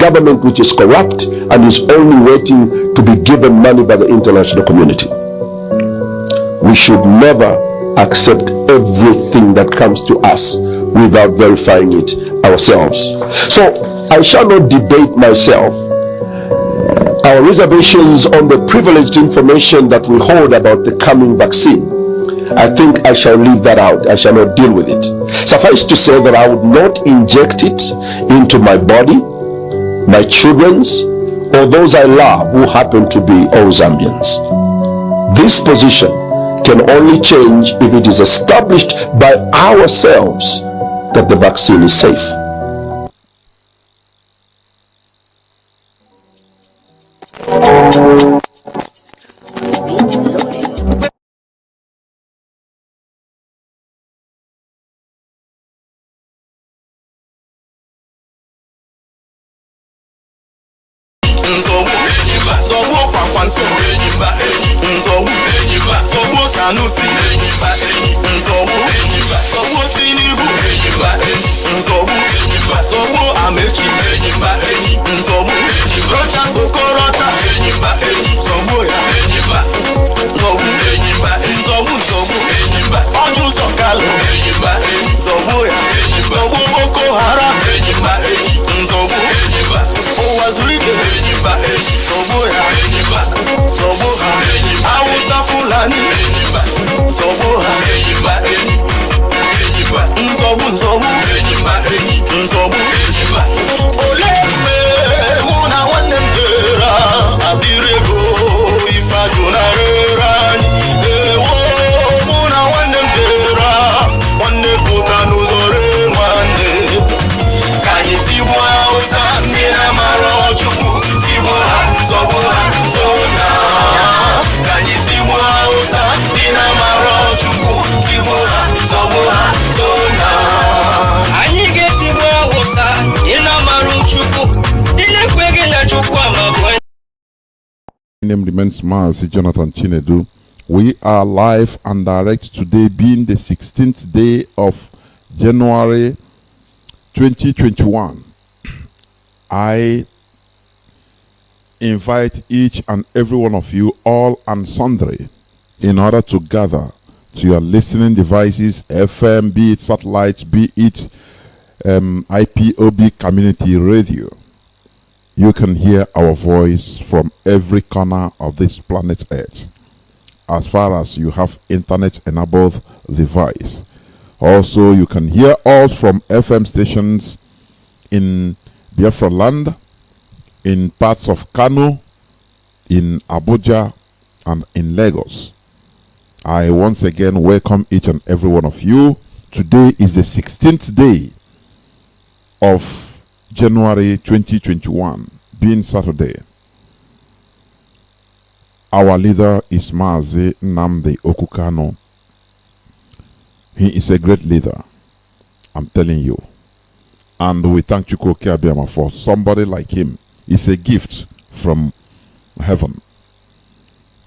government which is corrupt and is only waiting to be given money by the international community. We should never accept everything that comes to us without verifying it ourselves. So I shall not debate myself our reservations on the privileged information that we hold about the coming vaccine. I think I shall leave that out. I shall not deal with it. Suffice to say that I would not inject it into my body, my children's, or those I love who happen to be all Zambians. This position can only change if it is established by ourselves that the vaccine is safe. Name remains Mazi, Johnathan Chinedu. We are live and direct today, being the 16th day of January 2021. I invite each and every one of you, all and sundry, in order to gather to your listening devices, FM, be it satellite, be it Ipob community radio. You can hear our voice from every corner of this planet Earth, as far as you have internet-enabled device. Also, you can hear us from FM stations in Biafra land, in parts of Kano, in Abuja, and in Lagos. I once again welcome each and every one of you. Today is the 16th day of January 2021, being Saturday. Our leader is Mazi Nnamdi Okukano. He is a great leader, I'm telling you. And we thank Chukwu Okeabiama for somebody like him. It's a gift from heaven.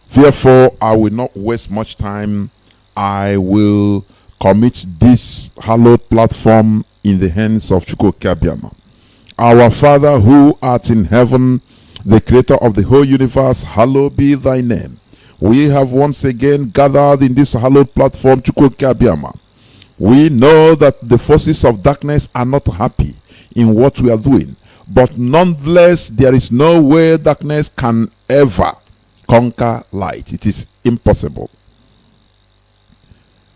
Therefore, I will not waste much time. I will commit this hallowed platform in the hands of Chukwu Okeabiama. Our Father who art in heaven, the creator of the whole universe, hallowed be thy name. We have once again gathered in this hallowed platform, Chukwu Okeabiama. We know that the forces of darkness are not happy in what we are doing, but nonetheless, there is no way darkness can ever conquer light. It is impossible.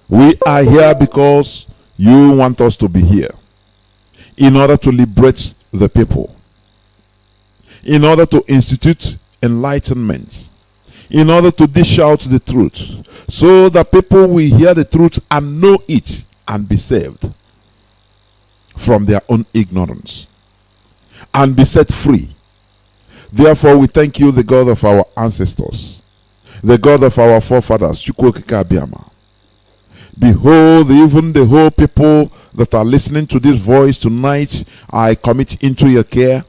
We are here because you want us to be here, in order to liberate the people, in order to institute enlightenment, in order to dish out the truth, so that people will hear the truth and know it and be saved from their own ignorance and be set free. Therefore, we thank you, the God of our ancestors, the God of our forefathers, Chukwu Okeabiama. Behold, even the whole people that are listening to this voice tonight, I commit into your care,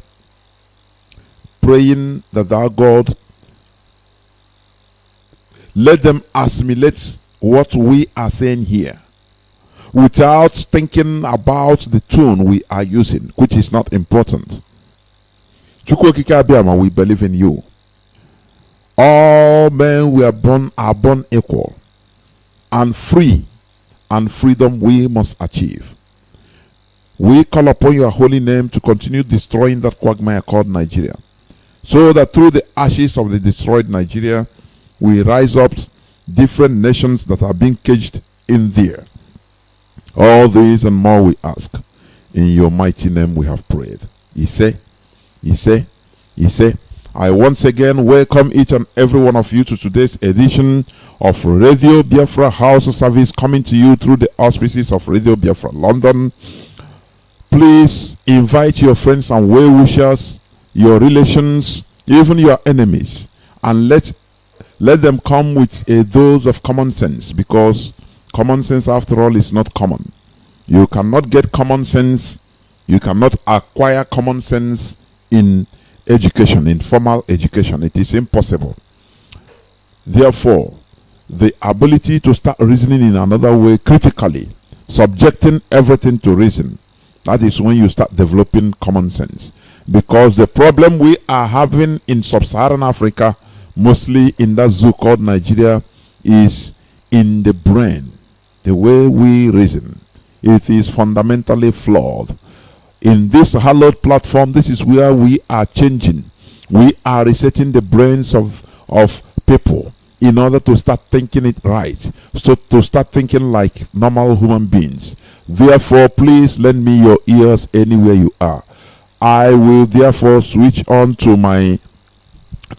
praying that thou, God, let them assimilate what we are saying here without thinking about the tune we are using, which is not important. Chukwokika Abiyama, we believe in you. All men are born equal and free, and freedom we must achieve. We call upon your holy name to continue destroying that quagmire called Nigeria, so that through the ashes of the destroyed Nigeria, we rise up different nations that are being caged in there. All these and more we ask. In your mighty name we have prayed. He say, I once again welcome each and every one of you to today's edition of Radio Biafra HAUSA service, coming to you through the auspices of Radio Biafra London. Please invite your friends and well-wishers, your relations, even your enemies, and let them come with a dose of common sense, because common sense, after all, is not common. You cannot get common sense, you cannot acquire common sense in education, in formal education. It is impossible. Therefore, the ability to start reasoning in another way critically, subjecting everything to reason, that is when you start developing common sense. Because the problem we are having in sub-Saharan Africa, mostly in that zoo called Nigeria, is in the brain, the way we reason. It is fundamentally flawed. In this hallowed platform, this is where we are changing. We are resetting the brains of people in order to start thinking it right, so to start thinking like normal human beings. Therefore, please lend me your ears anywhere you are. I will therefore switch on to my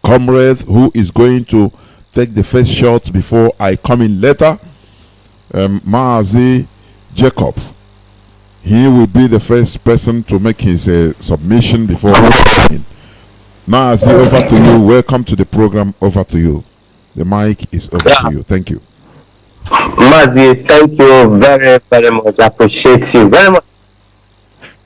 comrade who is going to take the first shot before I come in later. Mazi Jacob. He will be the first person to make his submission before coming in. Mazi, over to you. Welcome to the program. Over to you. The mic is over to you. Thank you. Mazi, thank you very, very much. I appreciate you very much.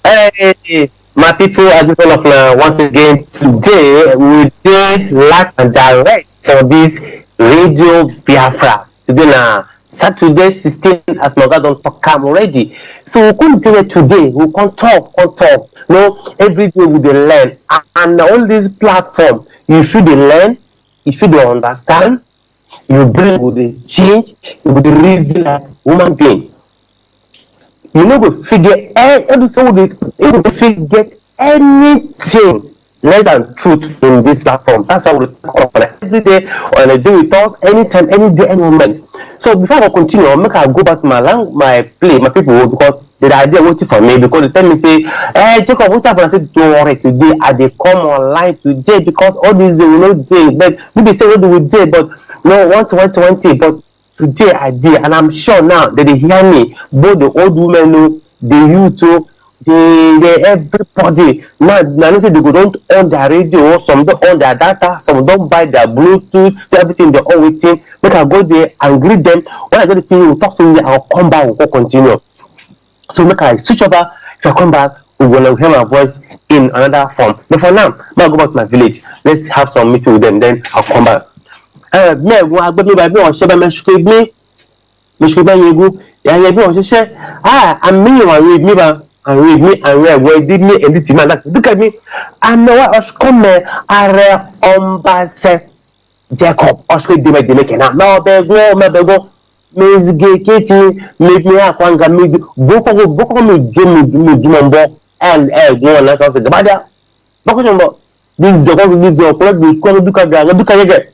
Hey, my people, I just want to once again, today we did live and direct for this Radio Biafra. Today now, Saturday 16, as my God don't talk come already. So we couldn't do it today. We can't talk. No, every day we learn. And on this platform, you should learn, you should understand, you bring with the change, with the reason like human being. You know, we figure figure anything less than truth in this platform. That's why we talk on every day, on a day with us, anytime, any day, any moment. So before I continue, I'll make I go back to my people, because the idea waiting for me, because they tell me say, hey Jacob, what's up? I said, don't worry, today I they come online today, because all these they will not day, but maybe say what do we do, but no, 120, but today I did, and I'm sure now that they hear me, both the old women, the youth, they everybody now they say they go don't on their radio, some don't on their data, some don't buy their Bluetooth, everything they're all waiting. Make I go there and greet them. When I get the thing, we'll talk to me, I'll come back, we'll go continue. So make I switch over. If I come back, we will hear my voice in another form. But for now, I'll go back to my village. Let's have some meeting with them, then I'll come back. Me I go by me on Sheba me I'm me and read me and read where did me and this man look at me. I know I was come are Ombase Jacob Oscar de Medina. Now bego Miss Gay make me up one maybe Boko me Jumbo and one as I said the Badia. Boko this is the one this Duka.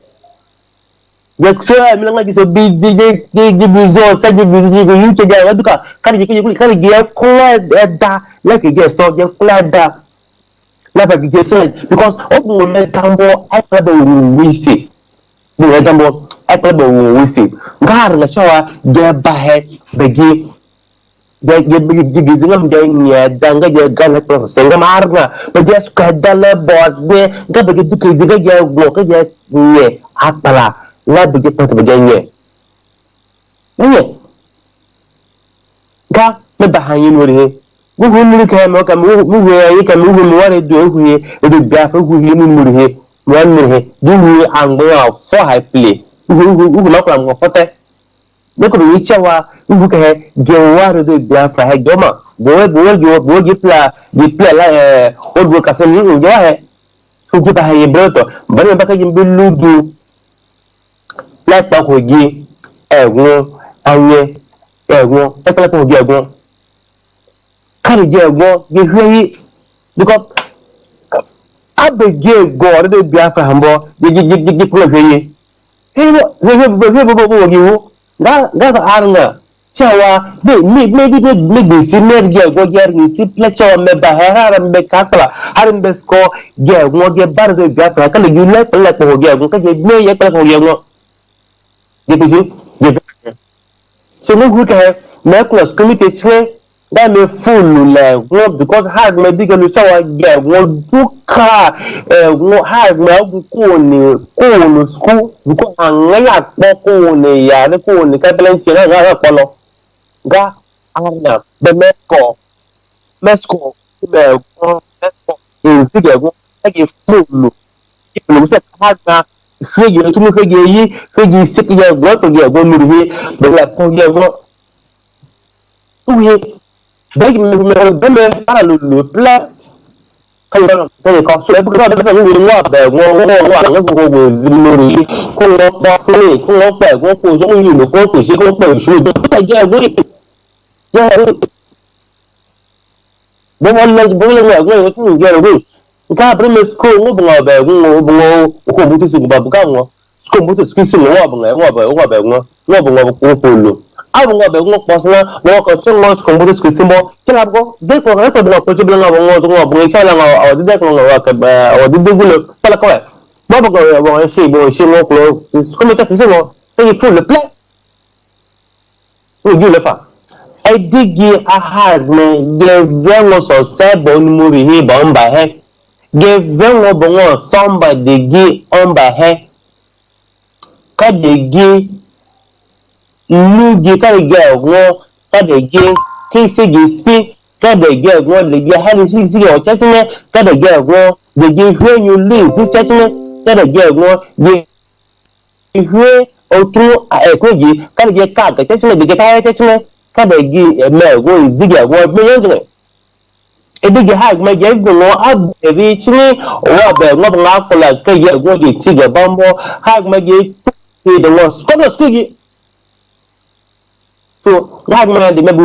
So I'm like this big buzo said the business you to get duka can get like a guest or get clada like just said because open let tambo I we see we tambo I we see gar la shawa get bahe begi gizingam janya danga je gal pro senga marna but just kadala board be gabagi duka diga je go ka je ne akala la bege pata bege nye ga me bahanyi nuri mu muri ka mo ka mu we ka mu mu wale do huye e do Biafra huye mu muri he mu muri he du huye angbo for high play hu na kwa mo fote ne ko bi chawa hu ka he je wa do Biafra he joma bo play la old work asen ni jo he fuji ba haye broto bani baka jimbe ludu la pa ko gi egun anye egun ekala ko gi egun kari gi egun gi hweyi because abege go de Biafra hambo gi pro hweyi he bo gi wu ga arna cewa maybe senior ge go ge si plecho me ba haram be kakla haram be sko ge go ge bar de Biafra kala gi le ko ge go ka ge me ye kala ko ge go ge bisi ge so no good me class committee che da me full le go because hard me diga lu cewa ge go duka go hard me ko ni school because angaya ko ni ya ne ko ni ka plenty na ga polo ga arna be mesco mesco inzige go age full ipo se hard fege tunu fege yi fege sikya go to ge go murhi be la ko ge go uye beg me para le pla kayro ko so e bu do be ni wa be go zimuri ko lo pa se ko lo pe go ko so yi lo ko se ko pe su do ta je go ya de wala bo le go tu ge ro ka prime school ngo bo be ngo ko butu su ba buka ngo school butu school su ngo ba ngo ko lo abu ngo be ngo posna ngo ko chen ngo school butu school simbo kila go de ko ga ko ko ju bla ngo bo cha la ngo de ko ngo ka ba de gulo pala ko ba go shi ngo ko school me ta kisi ngo e full le play o ju le fa edigi ahad me ge vengo so sebo ni muri hi ba mba he ge vengo bongo somba de gi omba he ka de gi lu gi ka ge ngo ka de gi ki se gi spi ka de ge ngo le gi ha ni si o chasne ka de ge ngo de gi hwe nyu li si chasne ka de ge ngo de hwe otru esneji ka de ge ka chasne de ge ka chasne kada gi me go izige go me yonje edige ha me ge go no abebi chini o be ngo nga kola ke ye go ge tige bambo ha me ge ti de wo skodo skigi so ga me de me bu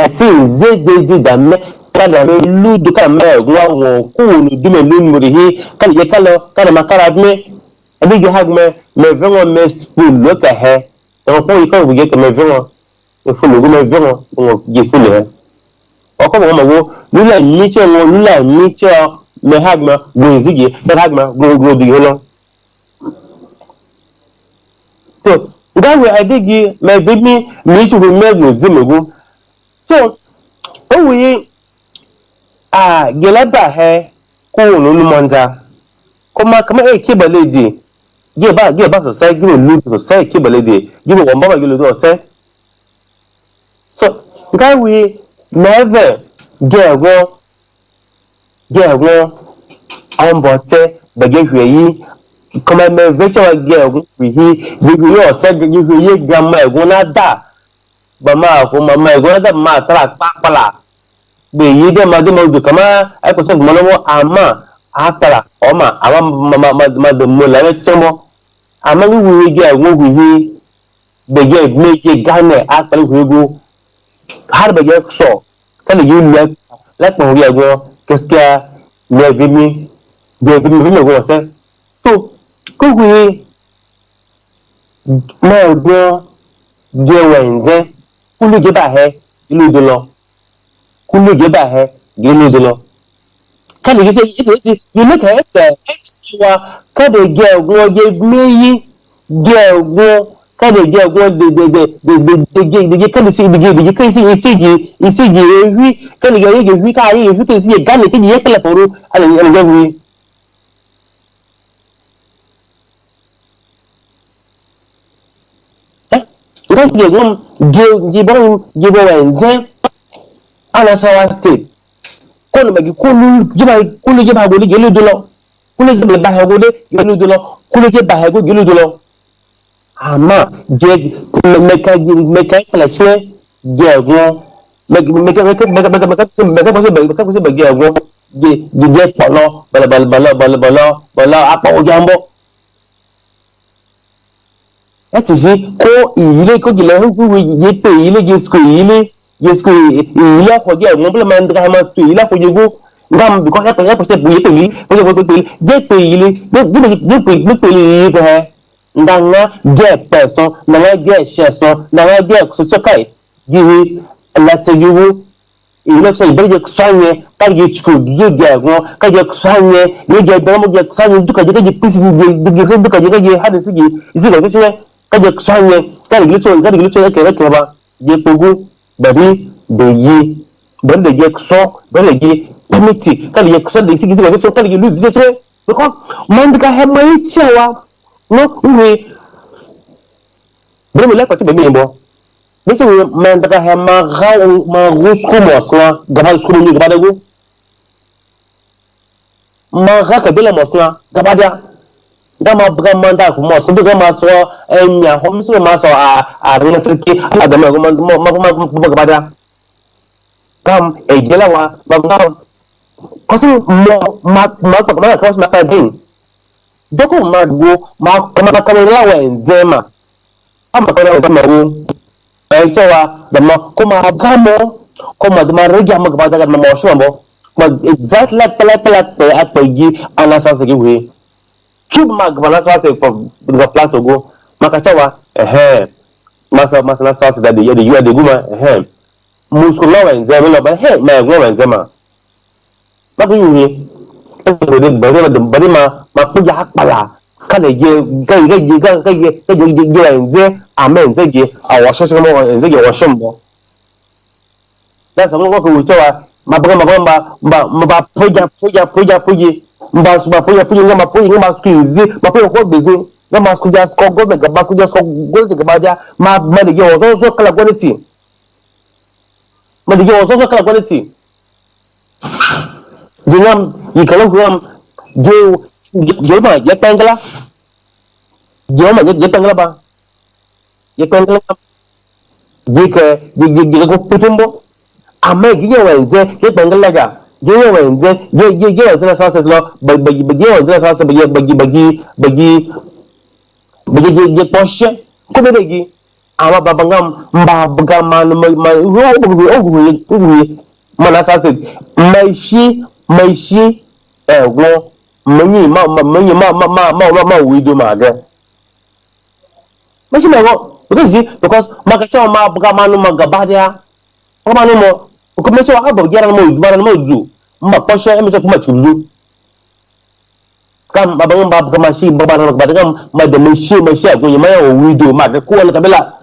si zejeji da me kada me lu du ka me go ku nu du me lu muri hi kada ye kada makara me edige ha me vengo me spool lo ka he donc pour y quand vous dites que mes vents il faut le mes vents on disponible encore on mago nous la niche me hagma go zigi me hagma go di hono so that way I dig my baby me should me go zimugo so oh we gelaba he ko no monza koma kama e kibaledi ge ba so sai give lu so sai kibalede give one baba gelo do sai so guy we never get on bote bege hweyi kama me vecha get we hi give you sai give you grandma egun na da ba ma ko mama egun na da ma tra papala be yi de ma de mo ju kama ai ko so mo lo ama atara oma awa ma de mo la ti mo amani we ge wo we bege meje gane apel hugo har bege so kan yi le po ri ego qu'est-ce le vimi de vimi go se so ko we ma go je wenze kulu je ba he ilu de lo kulu je ba he ge ilu de lo kan yi se you look at wa ka de ge go je meyi ge go ka de ge go de kan si de kan si isigi ewi kan ge ewi ka yi ewi kan si ga le ke je kala poru ala je wi donc ge go ge bo wenze ala sawa state kono magi kulu jiba go gelu dulo kulu jiba ba ha go de gelu dulo kulu jiba ha go gelu dulo ama je meka kala che je go meka se be ge go je polo bala apa ojambo etiji ko ile ko gile hu je pe ile je sko ile ko je mo bla man ga ma tu ile ko je go ngam because ya pe pe je pe ile je pe ile ko he ndanga je person ndanga je sheson ndanga je so kai gi la te gi ile so ibe kusanye kaje chiku je go kaje kusanye ni je domo je kusanye duka je pisi duka je hade sigi isigo se kaje kusanye kaje glitcho yake ba je pogu bari de yi bari de je kuso bari je permiti kaje je kuso de sigi se kaje lu se because man ka he mai cewa no we bari mu lafa ti be mi bo Mese man daga he ma rusku mosna gaba rusku ni gaba dago ma ga kabila mosna gaba da dama buga man da ku mosna buga ma so enya ho mese ma so a rena sirki a da ma gaba da kam e gelawa ba ga kosin ma ka wasu ma ka din doko ma go ma ka lawa enzema amma ka lawa ma cewa da ma kuma gamo kuma da ma rage mu gaba daga ma shi mo kuma exact like pala a pagi ana sa se we chu ma gaba na sa se for the plato go maka cewa masa na sa se da ya de guma musko lawa en zema lo ba ma go en zema ba ku yi bari ma kuja hakpala kada je ga enze amen zage a washe shi mo zage washin bo da sabon ko ku cewa ba fuja mba su ba fuja ngama su kizi ba fuja ko bezo ngama su ja ko go ga ba su ja ko go ga ba ja ma da ge wazo so kala quality ma da ge wazo so kala quality dinam yi kala ku je ba ya tangala je tangala ba je tangala je ko putumbo ame je wenze je tangala ga je wenze je wenze na sasa lo je wenze na sasa je poshe ko be gi awa babangam mba buga man ma ogu mana sasa mai shi ego manyi ma wido ma ga mashi mego because makacho ma buga manu magabadia ko manu mo ko meso aka bo gera mo du ma posho e meso kuma chuzu kam babang ba buga mashi baba na magabadia kam ma de mashi ago ma ya wido ma ga ko wala kabela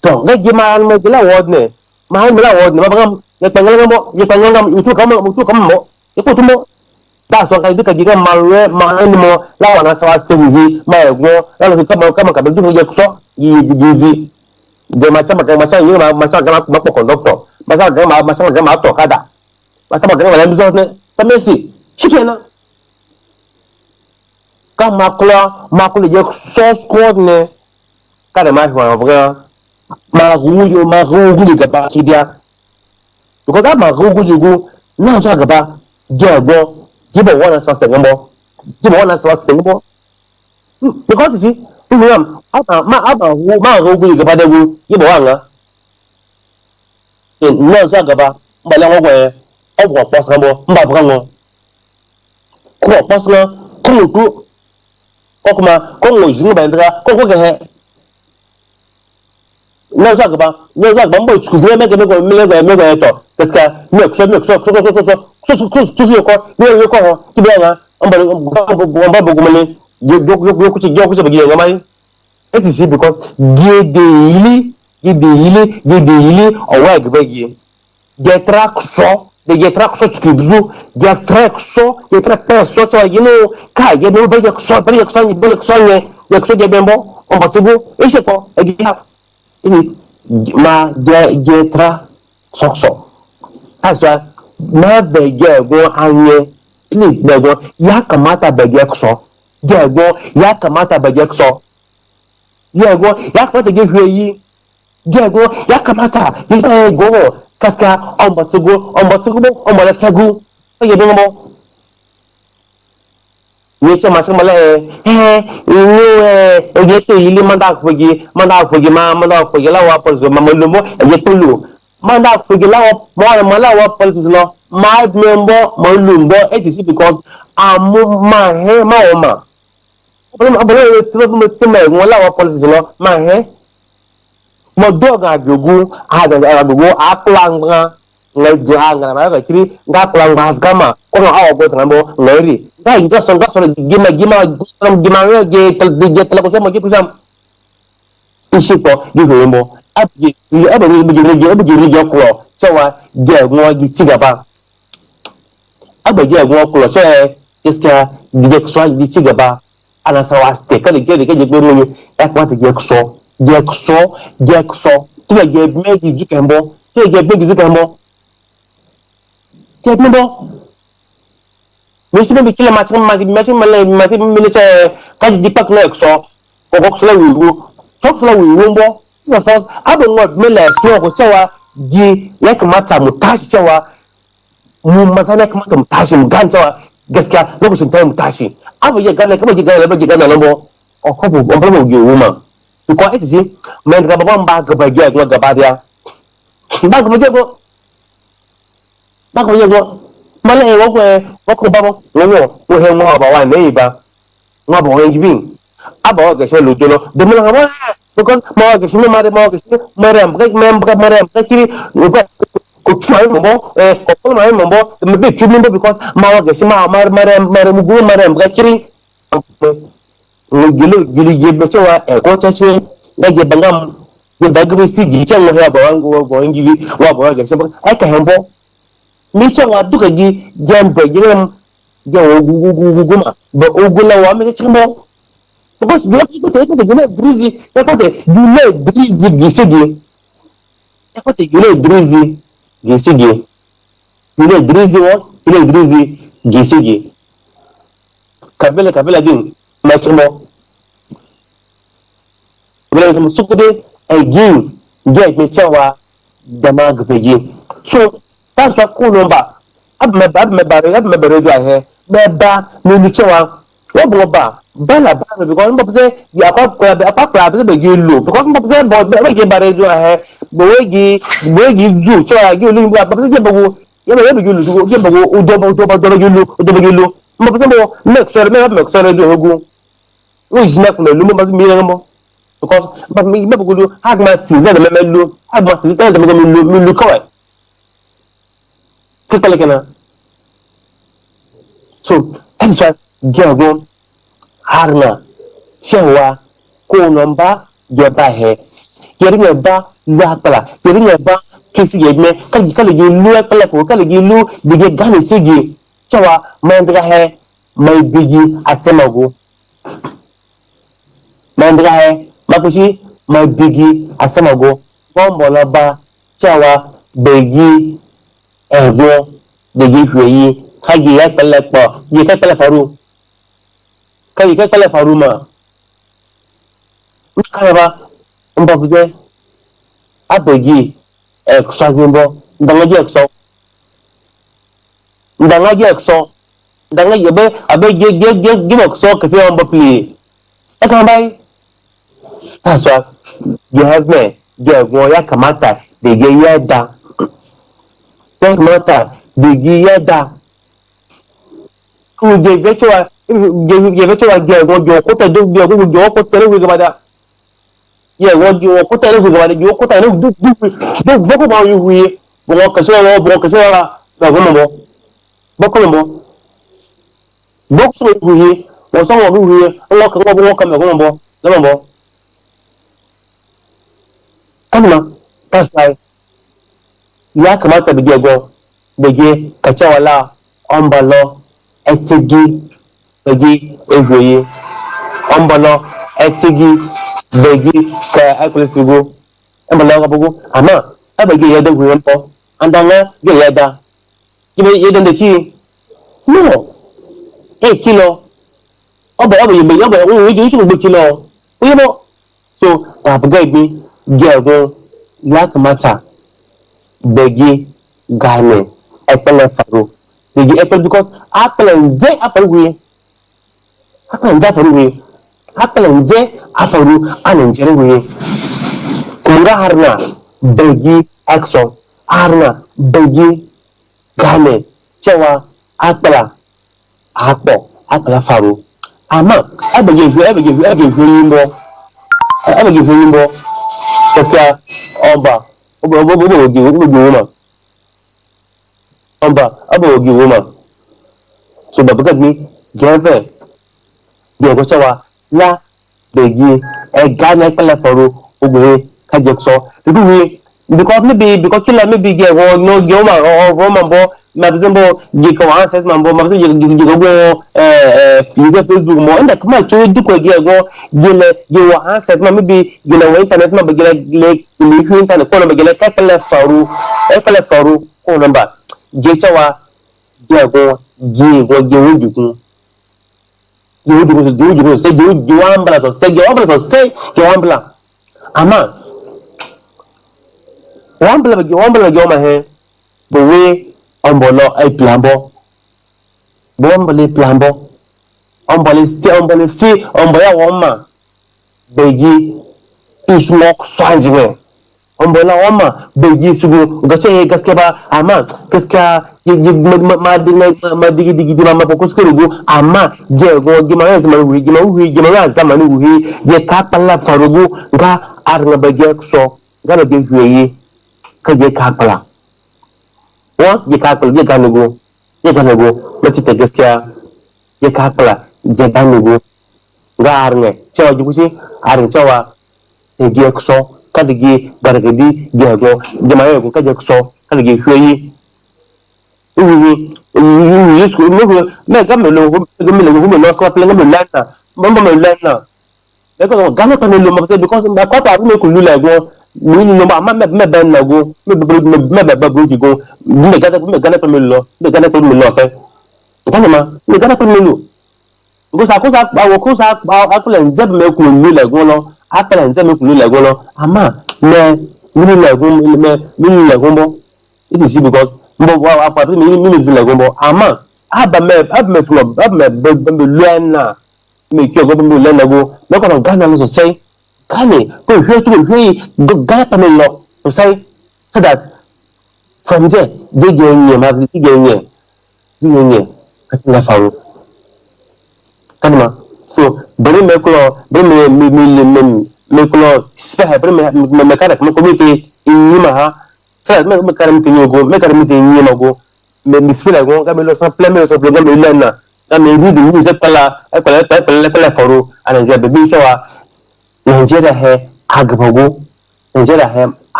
to ga gima mo gila wodne ma babang ya tanggal mo itu kamu iko tumo da so ka duka giga malwe ma ni mo la wana sawa stewi ma ego la so kama ka du je so yi je ma chama yi ma chama ma ko conductor ma chama ma to kada ma chama ga la bizo ne tamesi chipena kama kula je so squad ne kada ma wa bga ma ruju ga ba kidia because that ma ruju go na so ga ba jebo jibo wana sustainable because you see ma go go gaba da go jibo wanga no so gaba mbala ngwe obwo posamo mba bwango ko posna ko mutu ko kuma ko ngo jinga bandra ko ga he no so gaba mbo chuku me ga to parce que me so ko ne ko ti be nga amba bugumale yo ku ci bagi nga mai it is because gede ili o wa ga bagi ge track so chukibzu ge track so so yino ka ge no bagi so nye ge so ge bembo on batugo e se ko e ma ge track so aswa na bege go anye please bego ya kamata bege so jego ya kamata bege so yego ya kamata ge hweyi jego ya kamata go kaska on la tagu ye bengo ni chama chama la ye to yili manda fogi la wa polzo mamulumo ye tulu manda fogi la wa mala wa polzo no my member malumbo it is because amu ma he ma o ma abele timo la wa polzo no ma he mo doga agogo aplanga ngai go hanga na ga kiri ga planga asgama kono awo go tambo ngari ga inga songa so gima ge tele ko mo gipusam ishipo gihembo abje ko cewa ge mo gi cigaba abaje go ko ce gaskiya ge so gi cigaba ana sawa ste kada ge be mo ya kwata ge so tu ge meji jukembo tu ge beji jukembo tembo misime bi kila mati milite kaji dipak no exo ko so la wi mbo so abo ngod mele so ko cewa gi ya kamata mu tashi cewa mu masana kamata mu tashi mu gan cewa gaskiya lokacin tayi mu tashi abo ya gane kuma ji gane lambo o ko bo gi wuma ko ita ce mai gaba ba gaba gi gaba dia ba ko yego mala e wo ko babo wo he mo ba wa nei ba ngo ba wen giving aba ga she lo dolo de mo ngaba because ma ga she mare am kiri ko try mo ko mai mo me be kiri mo because ma ga she mare mu gu mare am kiri gili je be cewa e ko tace ga ge bangam ge ba ga si gi chen wo ba wango bo ngivi wa ba ga she ai ka hembo mi cewa duka gi jambe giram jawo guguma ba ogula wa mi chimbo because you have to gule drizi ya kote gule drizi gisigi ya kote gule drizi gisigi gule drizi gisigi kabela din ma chimbo wala chimbo sukude again get mi cewa da magbeji so that's what cool number abme bare do ahe beba ni chewa wo bo ba bala ba because mbo say ya akwa be gi lo because mbo say be gi bare do ahe bogi ju chewa gi lu ba say ge bogo ye be gi lu ge bogo udo gi lu mbo say mo make sure do ogu wo jina ko lu mbo mi ngo because but me bogo lu hagma season me lu hagma season de me lu kawai kekana so that's why gego harna cewa ko nomba ge ba he yeri ba lu akala yeri ba kesi ge me kala ge lu akala ko kala ge lu dige gane sigi cewa mandra he mai bigi atemago mandra he makushi mai bigi asemago bombo la ba cewa begi ego de gifweyi kagi ya pelepo ye ka pele faru kagi ka pele faru ma ukaraba mbabuze abegi eksagimbo ndanga exo ndanga yebe abege ge exo ke fi mbapli akambai that's why you have me ge ya kamata de ge yada mata digi yada ku je bechowa ge go ko ta do go ko tere wi gabada ye go ko tere wi gabada go ko ta no du ko ba yu wi bo ka so la ba go mo bo so wi wo so wo wi wo ka me go mo la mo amma that's why ya kamata bege kachawala ombalo etigi bege egoye ombalo etigi bege ka akulisigo ombalo gabugo ama abege yada guyempo andanga ge yada gibe yada ndeki no kilo obo yebe wo ju gbe kilo uyebo so abege bi gego ya kamata begi gane epele faru begi epele because apele nze afaru apele nze afaru apele nze afaru anenjere we kunga harna begi exo harna begi gane cewa apela akpala faru ama abege yimbo parce que oba ogi woma so babuga mi geve de go cewa la begi gane akpala faru ogwe kajekso because kila maybe get no yoma or romambo mabzembo giko ancestors mambo mabze giko Facebook mo inda kuma cho duko go gele ancestors maybe gele internet ma gele le internet ko na gele kakala faru ko namba je chawa go wujuku se gewambla ama wambla goma he bowe ombolo ay plambo bombole plambo ombole fi omboya woma beji ismok sanjiwe ombola woma beji sugu gache gaske ba ama gaska ma digi ma pokuskuru ama je go gima zamani wuhi je kapala farugu ga arna beje so ga beje huyi kaje kapala once je kakula je ganugo mace ta gaskiya je kakula je ganugo ga arne cewa jikushi arne cewa e je kuso kada ge gargadi je go jama'a ko kaje kuso kada ge huyi su me gamelo no so pele gamelo lana mama me lana me ko gana to lo mabse because me ko ta me ko lula go mi ni no ma me ben na go me be bro go me gana to me lo se gana ma me gana to me lo because akosa akule nze me ko lula go lo akule nze me ko lula go lo ama me lula go mo it is because mbo apa mi zile go mo ama aba me from be luana me kyo go be luana go me ko gana lo so say Kani, go gana pamelo, say, so that from there, they gain ye, Kanima. So, bring me spare, bring me mechanic, my committee in Yimaha, so me calamity in Yimago, me misfeel go, Gamelo, some plemons of the Gamilana, I may read the news at Pala, Pala, and the baby shower. Nigeria he agbago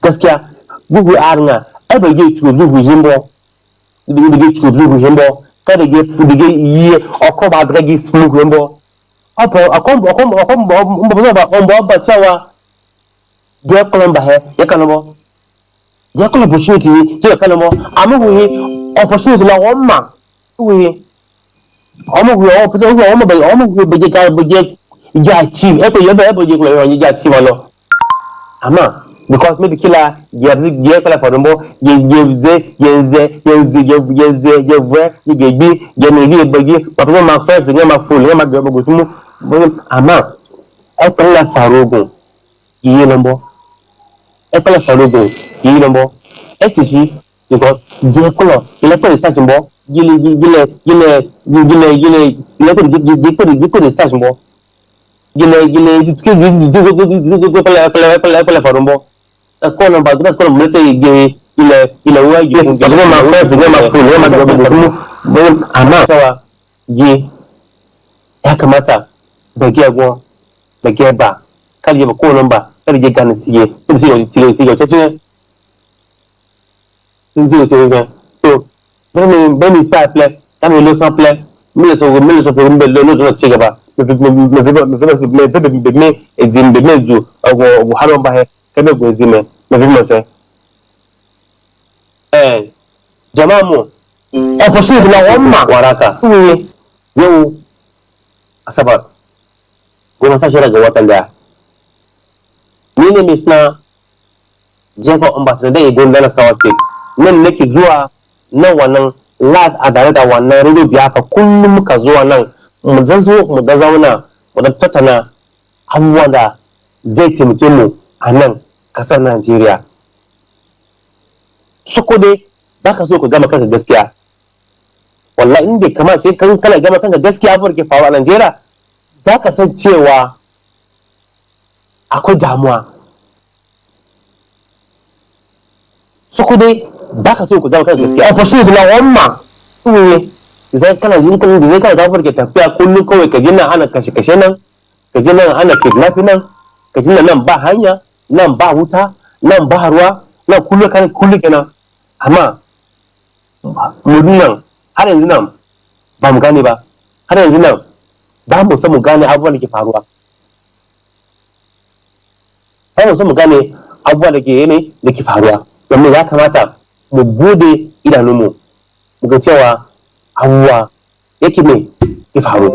gaskiya bugu arna ebe ge tugo bugu himbo kada ge fudige yi okoba dragi smugu himbo mbo ba chawa ge kolomba he ye kanobo ge kolo opportunity je kanobo amugu hi opportunity la womma wi omugu be you achieve ebe je kula you achieve alo ama because maybe kila je kala fadombo je vre je bebi je nebi bagi papa ma so se ma full ma gbe gotumu ama epela farogo yilombo etishi because je kula ile ko research mbo gile ko research mbo gile pele farumbo ko no ba ko mete ge ile wa ge ko ma first ge ma full ma go ama sawa ge ya kamata bage ba kali ba ko no ba kali je gan siye siye chache so when we start play quand we lose play me so be lo do chega ba me ezimbe mezu ogo haro ba he kebe go ezime me mo se jamamu opportunity la wamma waraka yo asabar goma sa shira ga watan da ni ne misna jefa ambassador da Igon da Nasarawa State nan nake zuwa nan wannan lad a tare da wannan radio Biafra kullum muka zuwa nan mu da zauna mu da tattana abubuwan da zai taimake mu a nan kasar Najeriya. Suko dai baka so ka gama kanka gaskiya, wallahi inda kamace kan kana gama kanka gaskiya abin da ke faru a Najeriya zaka san cewa akwai damuwa. Suko dai baka so ka gama kanka gaskiya fa shi na wannan ne zai kana yin kan da zai kana da ke tafiya kullum kawai ka ji nan ana kashe nan, ka ji nan ana kidnapping nan, ka ji nan ba hanya, nan ba wuta, nan ba ruwa, nan kullum kenan. Amma mu nan har yanzu nan ba mu gane ba, har yanzu nan ba mu san mu gane abubuwan da ke faruwa, ba mu san mu gane abubuwan da ke faruwa. Sannan ya kamata mu bude idanunmu mu ga cewa abubuwa yake mai ke faru.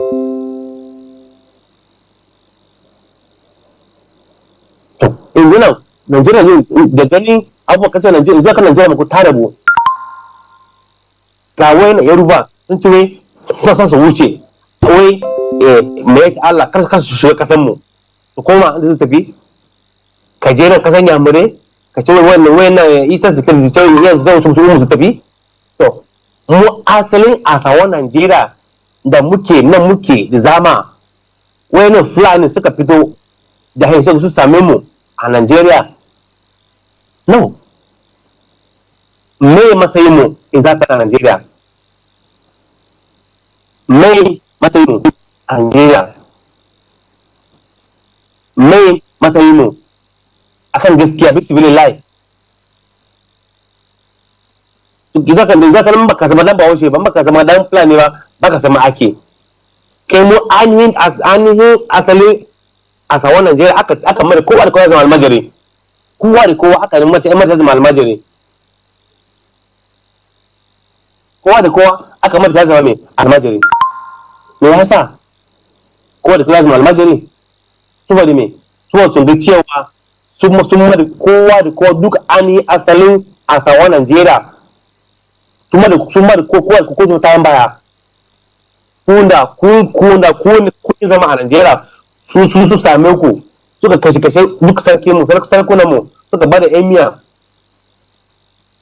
To yanzu nan Najeriya da gani abubuwa kasar Najeriya, yanzu kan Najeriya ku tare bu ga wai na Yoruba sun ci wai sassan su wuce wai mai Allah kar su shiga kasan mu to koma da su tafi ka je nan kasan Yamure ka ce wannan Eastern Security ce yanzu zan su tafi. To mu asalin asawan Najeriya da muke da zama wayannan Fulani suka fito da haishe su same mu a Najeriya. No, me matsayin mu in za ka a Najeriya? Me matsayin mu a Najeriya? Me matsayin mu akan gaskiya bismillah? Idan ka baka zama dan Bahaushe ba, baka zama dan Fulani ba, baka zama ake kai mu ainihin asali a sawan Najeriya aka mara kowa da kowa zama almajiri, kowa da kowa aka mata zama almajiri, kowa da kowa aka mata zama mai almajiri. Me yasa kowa da kowa zama almajiri? Saboda me? Saboda sun ga cewa sun mara kowa da kowa duk ainihin asalin a sawan Najeriya sun mara kowa da kowa ta baya. Kun zama a Najeriya su same ku suka kashe duk sarkunan mu suka bada emiya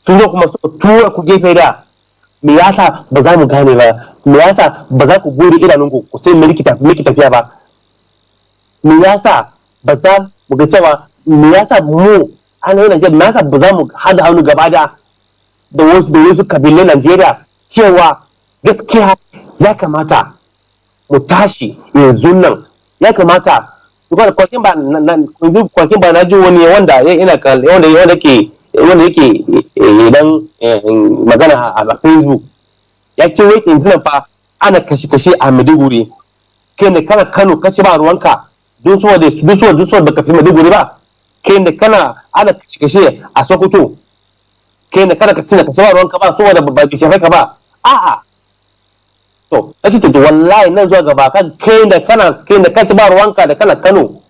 sun zo kuma suka tura ku gefe da. Me yasa ba za mu gane ba? Me yasa ba za ku gode idanunku ku sai miki tafiya ba? Me yasa ba za mu ga cewa me yasa mu an yi Najeriya me yasa ba za mu hada hannu gaba da wasu kabilan Najeriya cewa gaskiya ya kamata mu tashi yanzu nan, ya kamata kwakin ba na ji wani wanda yake dan magana a Facebook ya ce wai yanzu nan fa ana kashe a Maiduguri, kai ne kana Kano kace ba ruwanka don so baka fi Maiduguri ba, kai ne kana ana kashe a Sokoto, kai ne kana kace ba ruwanka ba so da ba shafe ka ba. A'a to nace to wallahi nan zuwa gaba kan kai da kace ba ruwanka da kana Kano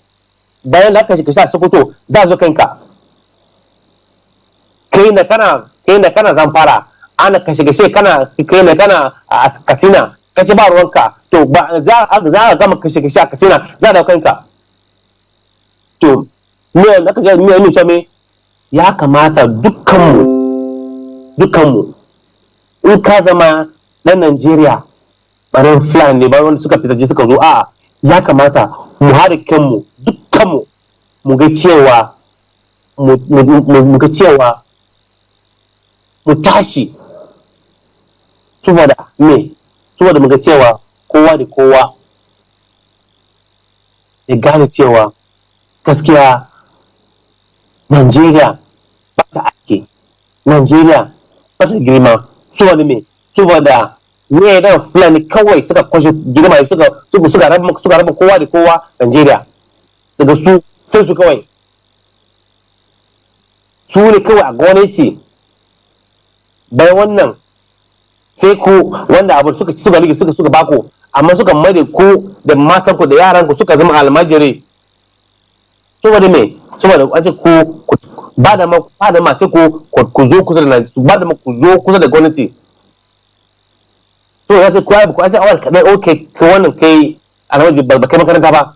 bayan da kashe a Sokoto za zo kanka, kai da kana Zamfara ana kashe kai da kana a Katsina kace ba ruwanka to ba za a gama kashe a Katsina za da kanka. To me naka je me ce me ya kamata dukkanmu in ka zama dan Najeriya barin Fulani ba wanda suka fita suka zo, a ya kamata mu haɗa kanmu dukkanmu mu ga cewa mu tashi saboda mu ga cewa kowa da kowa ya gane cewa gaskiya Najeriya ba ta ake, Najeriya ba ta girma saboda me? Saboda ne da Fulani kawai suka kwashe girma suka raba kowa da kowa Najeriya daga su sai su kawai su ne kawai a gwamnati. Bayan wannan sai ku wanda abu suka bako amma suka made ku da matan ku da yaran ku suka zama almajiri saboda me? Saboda aje ba da mace ku zo kusa da su ba da ku zo kusa da gwamnati. So ya ce kowa ba ce awal kadai okay kai wannan kai alhaji ba kai makaranta ba.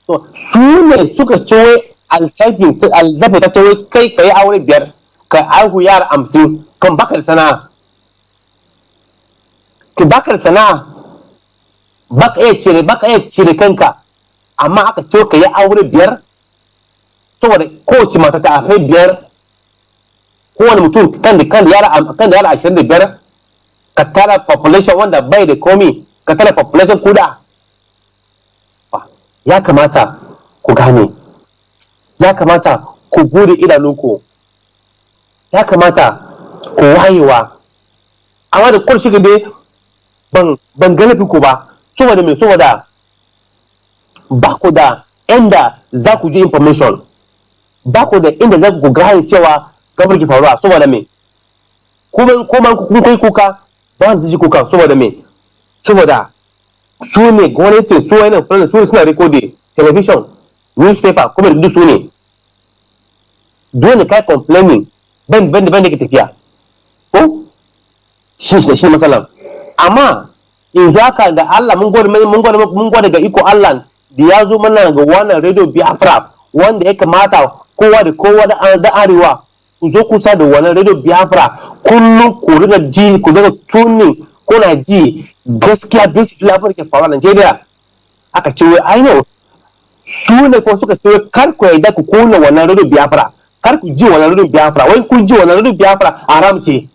So su ne suka ce alhaji ta ce kai aure 5 ka aihu yara 50 kan baka da sana'a. Ki baka da sana'a baka iya cire kanka, amma aka ce ka yi aure 5 saboda kowace mata ta haife 5, kowane mutum kan da yara 25, ka tara population wanda bai da komi, ka tara population kuda. Ya kamata ku gane, ya kamata ku bude idanunku, ya kamata ku wayewa. Amma da kun shiga dai ban galafi ku ba, saboda mai saboda ba ku da inda za ku je information, ba ku da inda za ku gane cewa gabar ki faruwa, saboda mai kuma kun kai kuka ba wanda ji kuka, saboda mai saboda su ne gwamnati, su wani fulani su suna recording television, newspaper kuma da su ne dole kai complaining ban da ke tafiya ko shi masalan. Amma yanzu haka da Allah mun gwada ga iko Allah da ya zo mana ga wannan radio Biafra wanda ya kamata kowa da kowa da arewa ku zo kusa da wannan radio Biafra kullum ku riga ji, ku daga tuning kuna ji gaskiya basic labar ke faruwa a Najeriya. Aka ce wai I know su ne ko suka ce kar ku yadda ku kona wannan radio Biafra, kar ku ji wannan radio Biafra, wai kun ji wannan radio Biafra haram ce.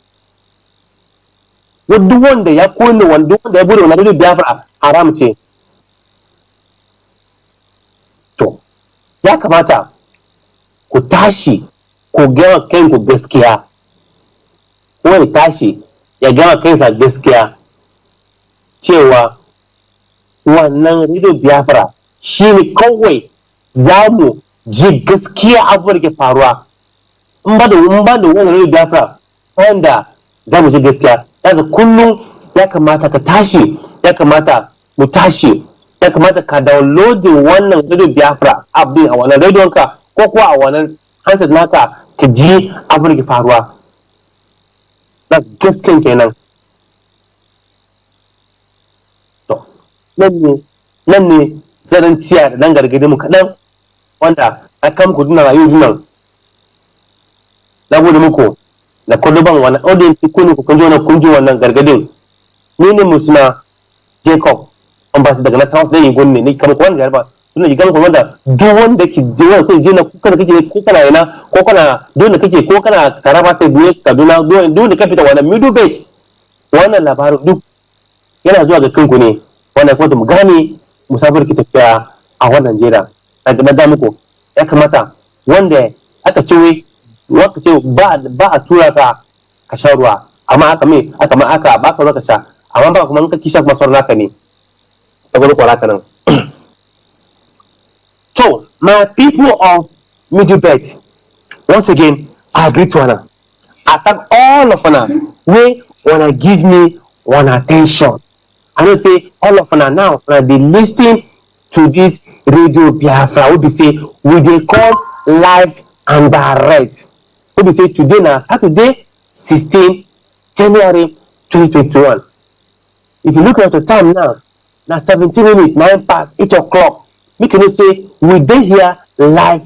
Duk wanda ya kone wanda ya bude wannan radio Biafra haram ce. To ya kamata ku tashi ku gama kanku gaskiya, wani tashi ya gama kansa gaskiya cewa wannan radio Biafra shi ne kawai za mu ji gaskiya abubuwan da ke faruwa. In ba da wannan radio Biafra wanda za mu ji gaskiya, yanzu kullum ya kamata ka tashi, ya kamata mu tashi, ya kamata ka downloading wannan radio Biafra app din a wannan radio ka ko kuwa a wannan handset naka ka ji abin da ke faruwa. Na gaskiyan kenan. To nan ne zanen tiya da nan gargadi mu kaɗan wanda a kan ku duna rayu dunan. Na gode muku da kuduban wannan audience kunu ku kunji wannan gargadin. Ni ne musuna Jacob ambassador daga Nasarawa da yin gunne ni kamar wanda yarba tunda yi gama wanda duk wanda ke je wanda kai je na kuka kake ko kana yana ko kana dole kake ko kana Taraba State ne Kaduna dole ka fita wannan middle belt wannan labarin duk yana zuwa ga kanku ne wannan kuma mu gane musafir ki tafiya a wannan jera daga da muku ya kamata wanda aka ce ba a tura ka sha ruwa, amma aka ba ka zo ka sha, amma ba kuma ka kisha kuma sauran naka ne daga ruwa naka nan. So my people of Middle Belt, once again I agree to Anna. I thank all of Anna wey wanna give me one attention. I know say all of Anna now wanna be listening to this radio Biafra wey be say we dey come live and direct. Wey be say today na Saturday 16 January 2021. If you look at the time now, na 17 minutes 9 past 8 o'clock. Make you know say we dey here live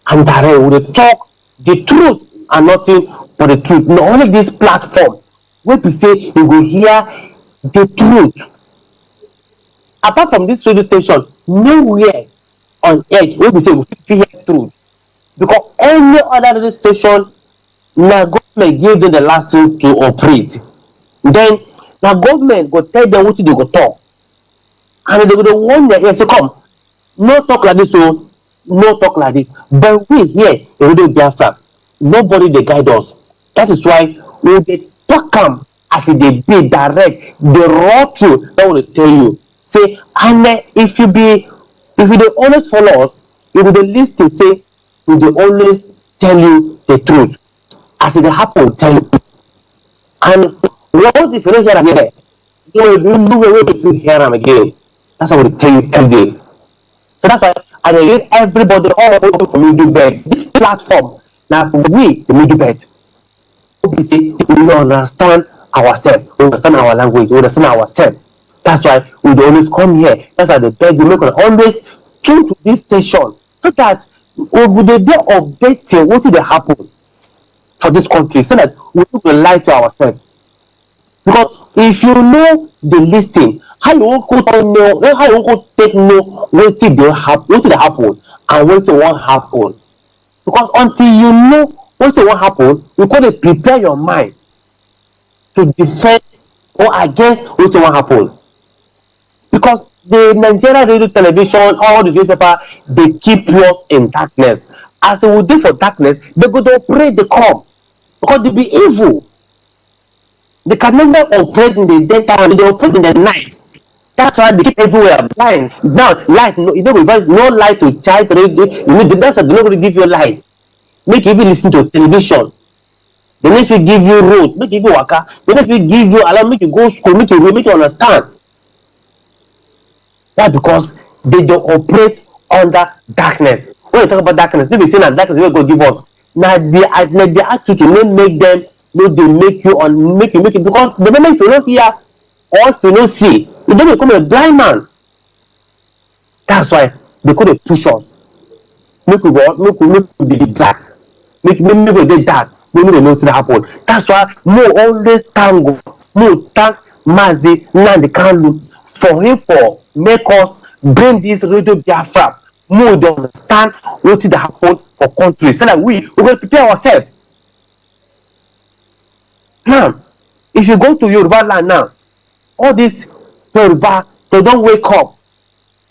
and direct. We dey talk the truth and nothing but the truth. Na only this platform wey be say you go hear the truth. Apart from this radio station, nowhere on earth wey be say we fit hear truth, because any other radio station na government give them the license to operate. Then na government go tell them wetin they go talk, and they go dey warn their ear say come, no talk like this o, no talk like this. But we here in Radio Biafra, nobody dey guide us. That is why we dey talk am as e dey be direct, the raw truth that we dey tell you. Say, and if you dey always follow us, you go dey lis ten say we dey always tell you the truth as it happen, tell you. And once if you don't hear am here, you know if you hear am again. That's how we tell you everything. So that's why I need everybody all over from you do beg. This platform Now we the middle belt, we say we understand ourselves, we understand our language, we understand ourselves. That's why we dey always come here. That's why the beg we make una always tune to this station so that we dey dey updating wetin dey happen for this country, so that we no go lie to ourselves. Because if you know the listing, how you wan go know, how you wan go take know wetin dey happen and wetin wan happen? Because until you know wetin wan happen, you go dey prepare your mind to defend or against wetin wan happen. Because the Nigerian radio, television, all the newspaper, they keep us in darkness. As they will do for darkness, they go to operate the come, because they be evil. They can never operate in the daytime, they operate in the night. That's why they keep everywhere blind. Now, light, no, you know, no light to child radio. You know, that's why they not going to give you light. Make you even listen to television. They need to give you road, make you give you waka. They need to give you allow, make you go school, make you understand. That's because they don't operate under darkness. When you talk about darkness, people say that darkness will go give us. Now the attitude to make them, no, they make you because the moment you don't hear or if you don't see, you don't become a blind man. That's why they could push us. Make we be black. Make we dey dark. Make we know what happen. That's why more always thank God, more thank Mazi Nnamdi for him for make us bring this radio Biafra. More to understand what is happen for country, so that we will prepare ourselves. Now, if you go to Yoruba land now, all this Yoruba, they don't wake up.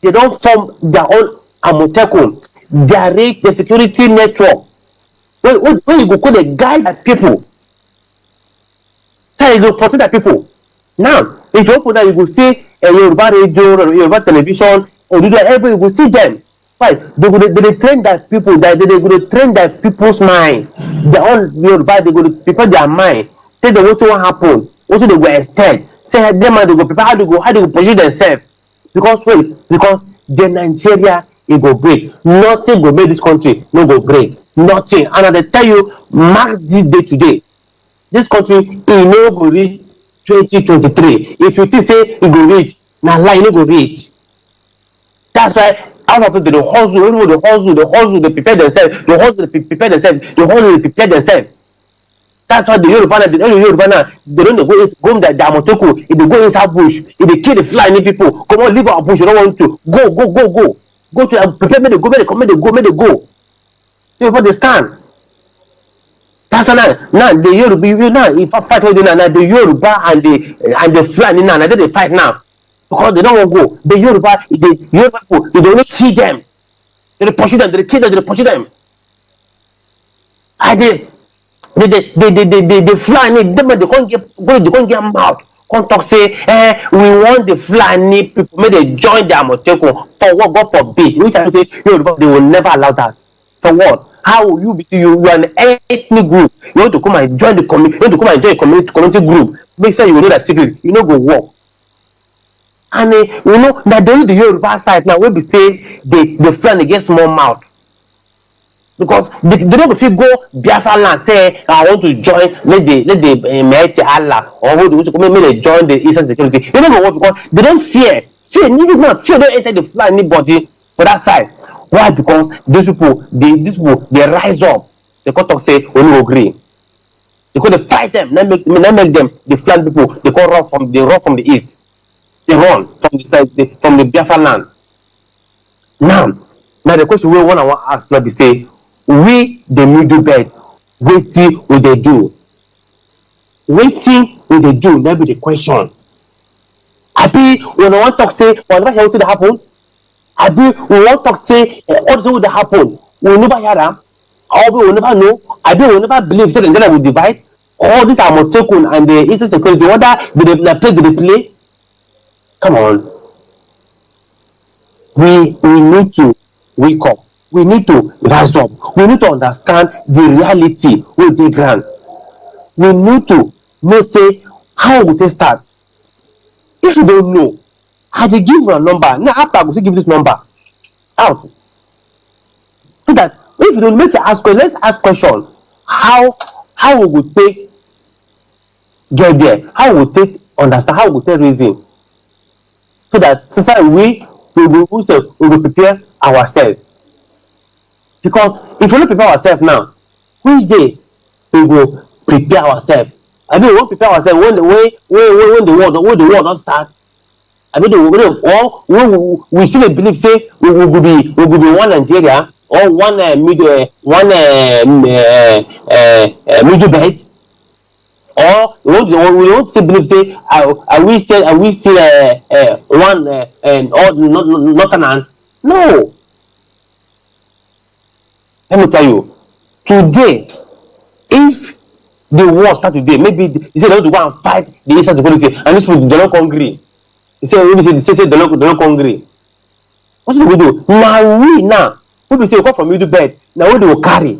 They don't form their own Amotekun. The security network. When you go call the guide the people, so you go protect the people. Now, if you open that, you go see a Yoruba radio, Yoruba television, or everywhere, you go see them. Right? They train that people, they go train that people's mind. Their own Yoruba, they go to prepare their mind. Tell them what will happen, what they go expect. Say them they go prepare how they go position themselves. Because the Nigeria it go break. Nothing go make this country no go break. Nothing. And I tell you, mark this day today. This country it no go reach 2023. If you think say it go reach, now lie, no go reach. That's why out of it they hustle, they prepare themselves, they prepare themselves. That's why the Yoruba they don't go the Amotoku, if they go inside bush, if they kill the flying people, come on, leave our bush, you don't want to go to prepare, make they go. Before they stand. That's now the Yoruba now if I fight with them now the Yoruba and the flying now they fight now. Because they don't want to go. The Yoruba people, they don't kill them. They pursue them, they kill them, they pursue them. And they fly them, they can't get mouth. Can't talk say, we want the flying people, may they join the Amotekun. For what? God forbid. Which I say, Yoruba, they will never allow that. For what? How will you be? You are an ethnic group. You want to come and join the community. You want to come and join a community group. Make sure you know that secret. You know go work. And you know that they the Yoruba side now will be say they fly against small mouth. Because they don't feel go Biafra land say I want to join let the Mighty Allah or may they join the Eastern Security. You don't know what, because they don't fear don't enter the fly anybody for that side. Why? Because these people they rise up. They can't talk say we no agree. They could fight them, then make them the fly people they call run from the east. They run from the side from the Biafra land. Now the question we want to ask now be say we the middle belt wetin we dey do? Wetin we dey do? That be the question. Abi when I want talk say we never hear wetin dey happen? Abi we want talk say all this wey dey happen we never hear am? Or we never know? Abi we never believe say Nigeria will divide? All these Amotekun and the Eastern Security whether they play they play? Come on. We need to wake up. We need to rise up. We need to understand the reality with the ground. We need to know say how we take start. If you don't know, I dey give you a number. Now after I go give this number out. So that If you don't make it ask question, let's ask question. How we will take get there? How we will take understand? How we will take reason? So that society we will prepare ourselves. Because if we don't prepare ourselves now, which day we will prepare ourselves? I mean, we won't prepare ourselves when the war not start. I mean, we still believe say we will be one Nigeria or one middle belt, or we won't still believe say are we still one or northern? No. Let me tell you, today, if the war start today, maybe they say they want to go and fight the Eastern security, and this people they not hungry. They say they not hungry. What should we do? Now we say we come from middle bed. Now we will carry,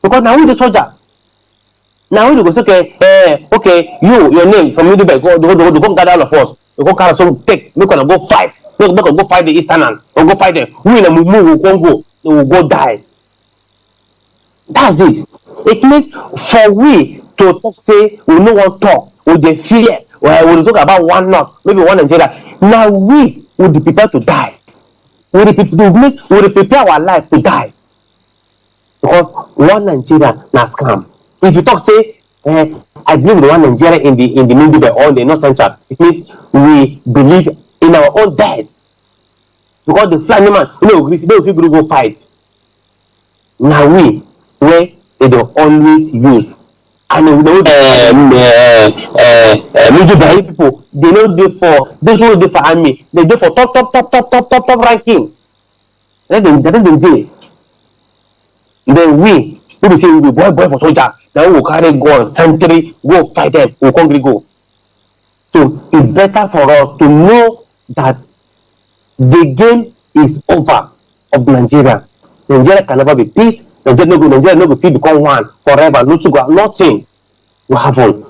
because now we the soldier. Now we go say okay, your name from middle bed. Go gather all of us. We go carry some take. We gonna go fight. We gonna go fight the Easterners. We go fight them. We in a move. We will go die. That's it. It means for we to talk say we no want talk with the fear, or we talk about one north, maybe one Nigeria. Now we will be prepared to die. We will prepare our life to die, because one Nigeria na scam. If you talk say I believe in one Nigeria in the middle belt or the north central, it means we believe in our own death, because the flying man if you go fight. Now we where they don't always use, and we know middle people, they know they for those who dey for army, they dey for top ranking. That them dey. Then we be say we boy for soldier, now we will carry gun, sentry, go fight them, we can't go. So it's better for us to know that the game is over of Nigeria. Nigeria can never be peace. Nigeria no go fit become one forever. Nothing will happen.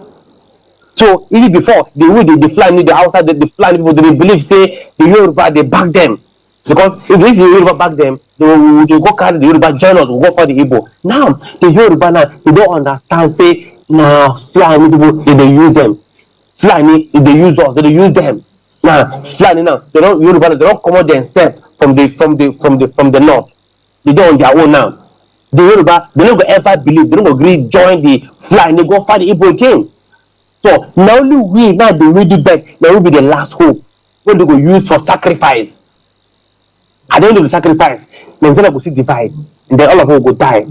So even before the way they fly the outside, the fly people, they believe say the Yoruba they back them, because if the Yoruba back them, they will go carry the Yoruba join us, we'll go for the Igbo. Now the Yoruba now they don't understand say now flying people they use them. Flying if they use us, they use them. Now flying now they don't come out themselves from the north. They do on their own now. The Yoruba, they don't go ever believe, they don't agree join the fly, and they go fight the Igbo again. So now only we now the middle belt, now will be the last hope when they go use for sacrifice. At the end of the sacrifice, Nigeria will see divide, and then all of us will go die.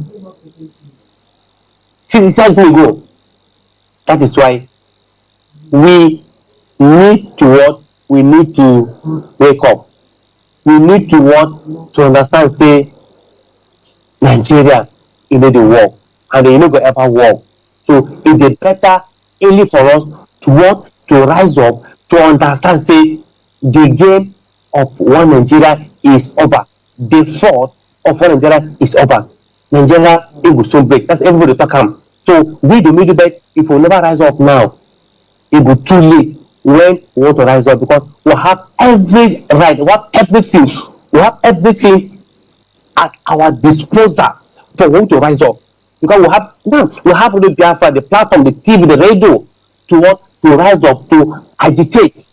See how we go. That is why we need to wake up. We need to understand say Nigeria the work, and they no go ever work. So it is better only for us to rise up, to understand say the game of one Nigeria is over. The thought of one Nigeria is over. Nigeria it will soon break. That's everybody talk am. So we the middle belt, if we never rise up now, it will too late when we want to rise up, because we have every right, we have everything at our disposal for one to rise up, because we have the Biafra, the platform, the TV, the radio to rise up, to agitate.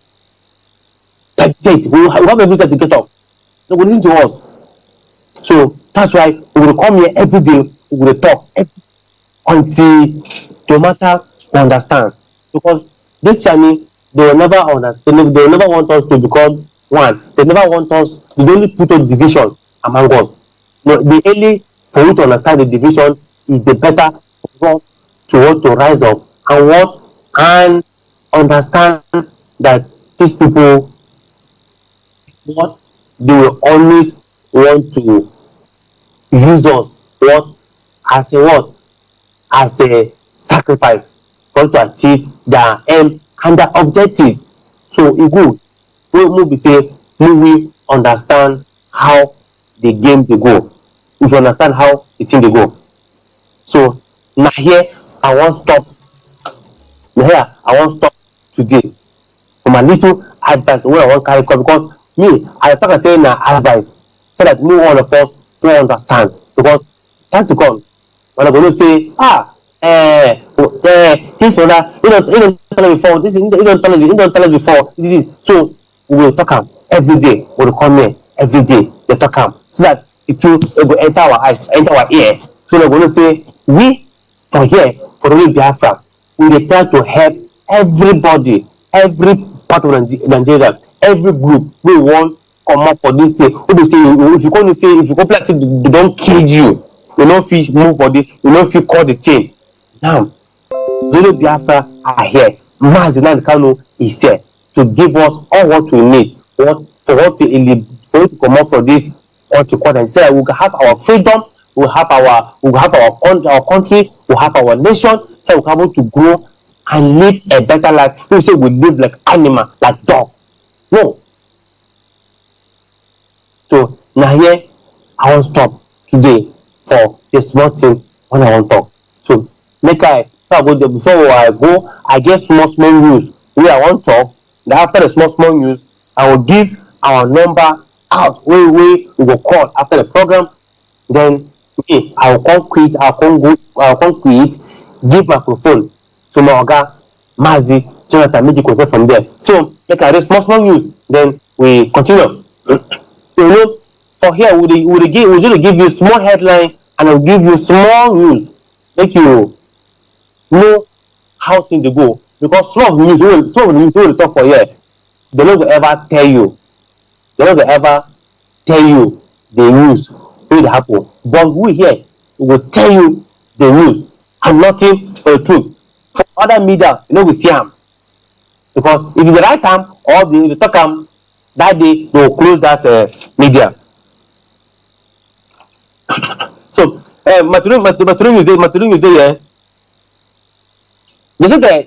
We have everything to get up. They will listen to us. So that's why we will come here every day. We will talk until no matter understand, because this journey they will never understand. They will never want us to become one. They never want us. They only put a division among us. No, the only for you to understand the division is the better for us to want to rise up and understand that these people, what they will always want to use us as a sacrifice for to achieve their aim and their objective. So it good. We say we understand how the game they go. We should understand how the thing they go. So now here I want stop. Here I want stop today for my little advice where I want carry come, because me I talk and say na advice so that no one of us don't understand, because time to come, when I'm going to say, this or that, you don't tell us before, this, you don't tell us before, this. So we will talk them every day. We will come here every day. They talk them so that it will enter our eyes, enter our ear. So we're going to say, we for here, for the Biafra, we will try to help everybody, every part of Nigeria, every group. We want come up for this thing. We will say, if you come to say, if you come like they don't cage you, you don't feel move body, you don't feel call the chain. Now, the Biafra are here. Mazi is here to give us all what we need, for to come up for this, or to call and say we will have our freedom, we will have our country, we will have our nation, so we will be able to grow and live a better life. People say we live like animal, like dog. No. So now here I want to stop today for the small thing when I want to talk. So make before I go, I get small news where I want to talk. Then after the small news, I will give our number out where we will call after the program. Then me, I will come quit, give microphone to my Oga, Mazi, Johnathan, make it from there. So make I read small news, then we continue. You know, for here we will give you small headline and I will give you small news, make you know how things to go. Because some of the news we will talk for here, they don't ever tell you. They don't ever tell you the news will happen. But we here we will tell you the news and nothing for the truth. For other media, we see them. Because if the right time or the talk them that day, they will close that media. So material is there. They say the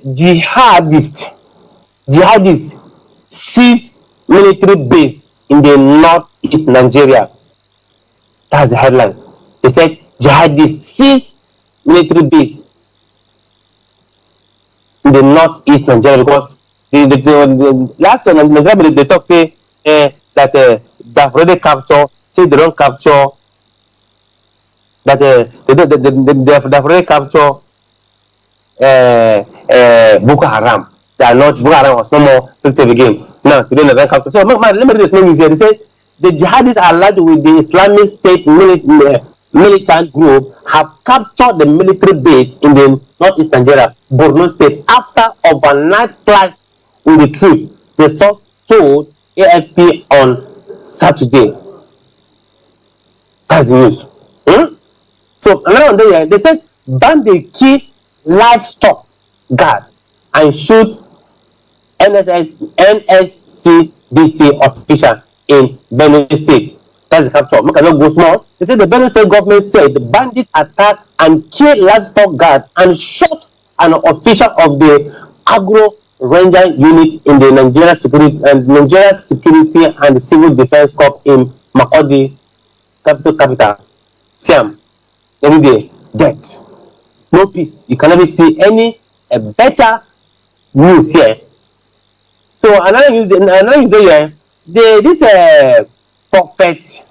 jihadists seize military base in the northeast Nigeria. That's the headline. They said jihadists seize military base in the northeast Nigeria because the last Nigeria they talk say that they've already captured. Say they don't capture. That they've already captured Boko Haram. They are not Boko Haram was no more active again. Now today they don't capture. So let me read this news here. They say the jihadists allied with the Islamic State militant group have captured the military base in the northeast Nigeria, Borno State, after overnight clash with the troops. The source told AFP on Saturday. That's the news. So another one there, they said bandits kill livestock guard and shoot NSCDC official in Benue State. That's the capture. Look at that go small. They said the Benue State government said the bandits attacked and killed livestock guard and shot an official of the Agro Ranger unit in the Nigeria Security and Civil Defense Corps in Makurdi capital. Siam. Every day, death. No peace. You can never see any better news here. So another news there, this prophet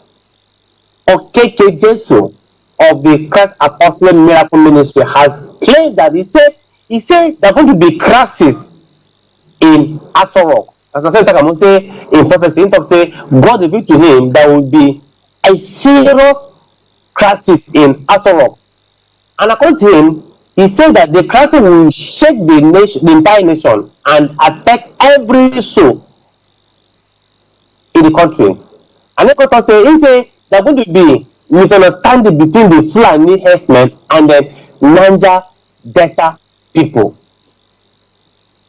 Okeke Jesu of the Christ Apostolic Miracle Ministry has claimed that he said there are going to be crisis in Aso Rock. As I said, say in prophecy, he say God revealed to him there will be a serious crisis in Aso Rock. And according to him, he said that the crisis will shake the entire nation and affect every soul in the country. And he said there are going to be misunderstanding between the Fulani herdsmen and the Niger Delta people.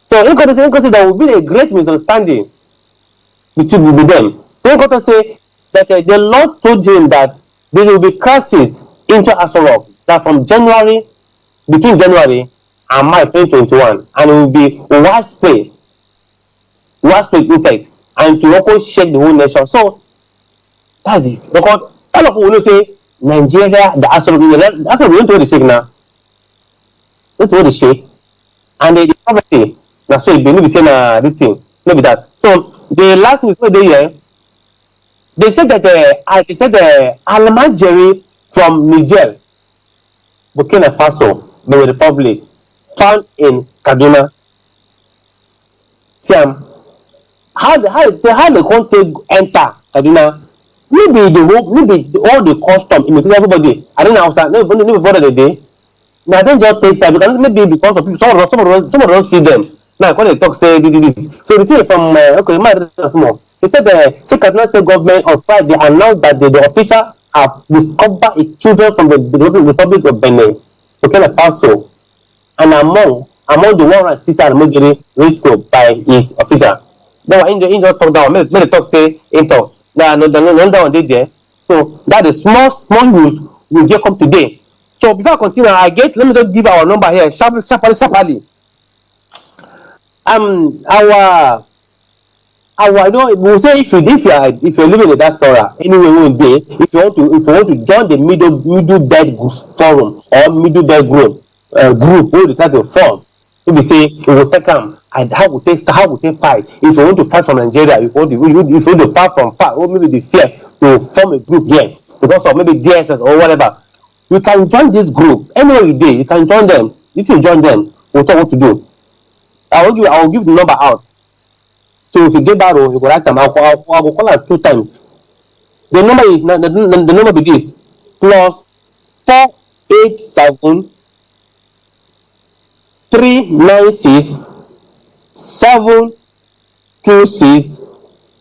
So he got to say there will be a great misunderstanding between them. So he got to say that the Lord told him that there will be crisis into Aso Rock that from between January and March 2021, and it will be widespread impact, and to also shake the whole nation. So that's it. Because all of people will say Nigeria, the Aso Rock, that's what we want to shake now. We want to shake, and the poverty. Now, so it be saying this thing, maybe that. So the last news here, they said that Almajiri from Niger Burkina Faso, Benin Republic, found in Kaduna. See, how they can't take enter Kaduna? Maybe all the custom immigration everybody. I don't know how nobody bother the day. Now then just takes time because maybe because of people, some of us see them. Now when they talk say this. So the thing from okay, my small. He said the Kaduna State government on Friday announced that the official have discovered a children from the Republic of Benin, Burkina Faso, and among the 160 Almojiri rescued by his official. Then when Angel talk down, make the talk say in talk. No one did there. So that is small news will get come today. So before I continue, let me just give our number here, sharply. Our we say if you're living in the diaspora anywhere one day, if you want to join the middle bed forum or middle bed group who they try to form, we say we will take them and how we take fight. If you want to fight from Nigeria, if you want to fight from far, or maybe the fear to form a group here because of maybe DSS or whatever, you can join this group anywhere you day. You can join them. If you join them, we'll talk what to do. I will give the number out. So if you get that, you go write them. I will call it 2 times. The number is the number be this plus 487 396 726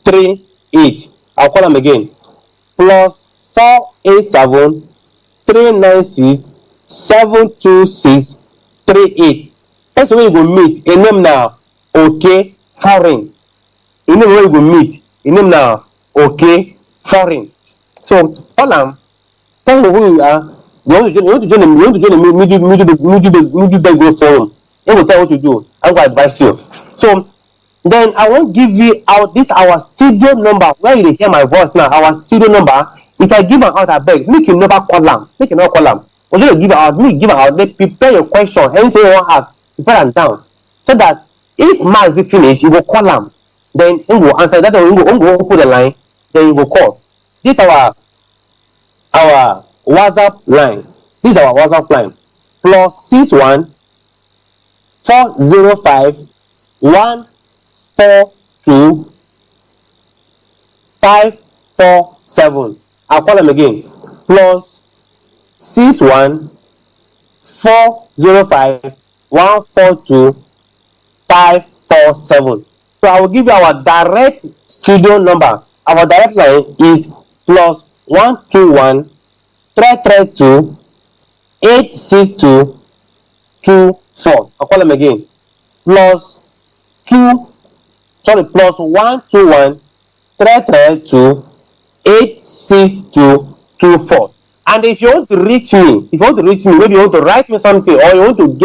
38. I'll call them again. Plus 487 396 726 38. That's the way you go meet. A name now, okay, foreign. A name where you go meet. A name now, okay, foreign. So, all tell me who you are. You want to join the middle bed forum. They will tell you what to do. I'm going to advise you. So, then I won't give you out this our studio number where you hear my voice now. Our studio number. If I give an out, I beg, make you never call them. Make you not call them. Or you give out, give out. They prepare your question. Anything you want to ask, prepare them down. So that if Mazi finish, you will call them. Then he will answer. That you will put the line. Then you will call. This is our WhatsApp line. This is our WhatsApp line. +61 405 142 547. I'll call them again. +61 405 142 547. So I will give you our direct studio number. Our direct line is +121 332 862 24. I'll call them again. +121 332 862 24. And if you want to reach me, maybe you want to write me something, or you want to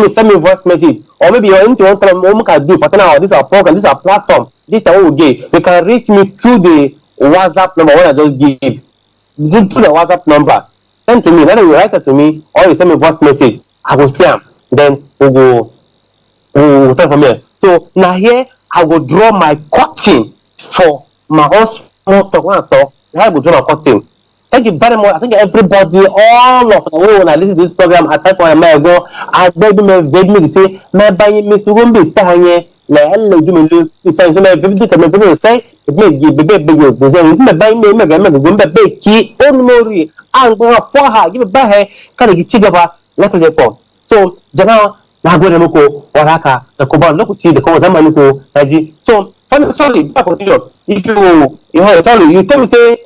send me voice message, or maybe you want to do partner. This is our program, this is our platform, this is what we get. You can reach me through the WhatsApp number what I just gave. Through the WhatsApp number, send to me. Whether you write it to me or you send me voice message, I will see them. Then we'll talk from here. So now here I will draw my curtain for my own small talk. When I talk, I will draw my curtain. Thank you very much. I think everybody, all of the way when I listen to this program, I type on a mail go, I beg me to say, my buying Miss Wumbi is here. Hello, do me do this fine. So my baby come and say, it may give baby you. So you may buy me, my baby key, only I'm going for her, give it by her, can you check about like the report. So, Jana, Nagoramoko, Waraka, the Koban, Lokuchi, the Kozamanuko, Naji. So, sorry, back on you. If you tell me, say,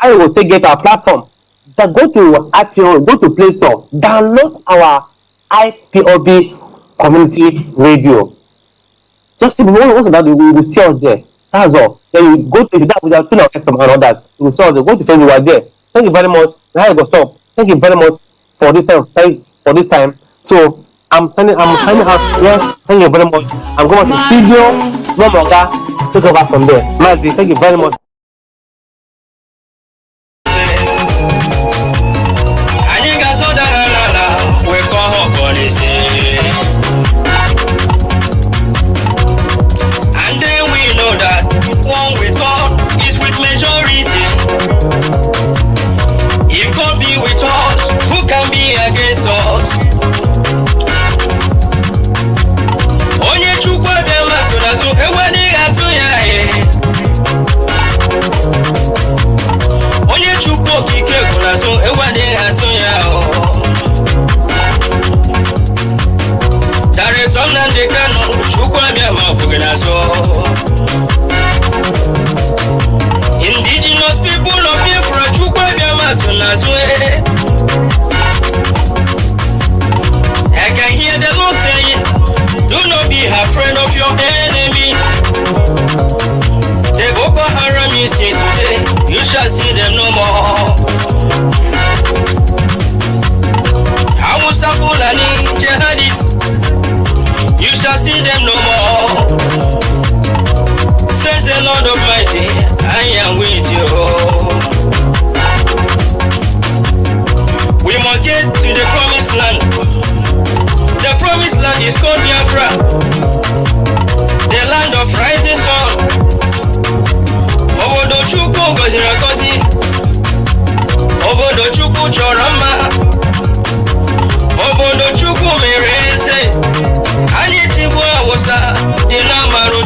I will get our platform. Then go to IPO, go to Play Store, download our IPOB community radio. Just see once that you will see us there. That's all. Then you go to that without feeling from and all that. You will see us there. Go to Facebook, you are there. Thank you very much. Now I go stop. Thank you very much for this time. So I'm signing out. Yes, thank you very much. I'm going to the studio. No longer take over from there. Mazi, thank you very much. If God be with us, who can be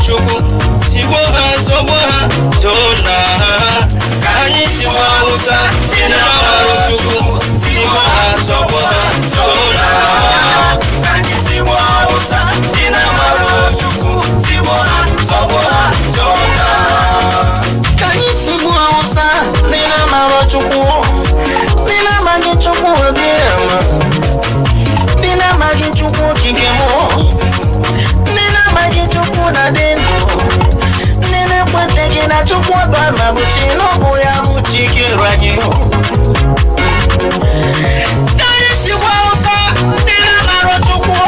chukwu tigbo ha zọgbo ha tona anyị tigbo Hausa dị na mara chukwu tigbo ha zọgbo ha tona anyị tigbo Hausa dị na mara chukwu tigbo ha zọgbo ha tona anyị tigbo Hausa dị na mara chukwu dị na magi chukwu obi ama dị na magi chukwu kikemo Nina magi chukwu na dendo Nina kwete gina chukwu bama buchi Nobu ya buchi kiranyo Kani siwa uta Nina maro chukwu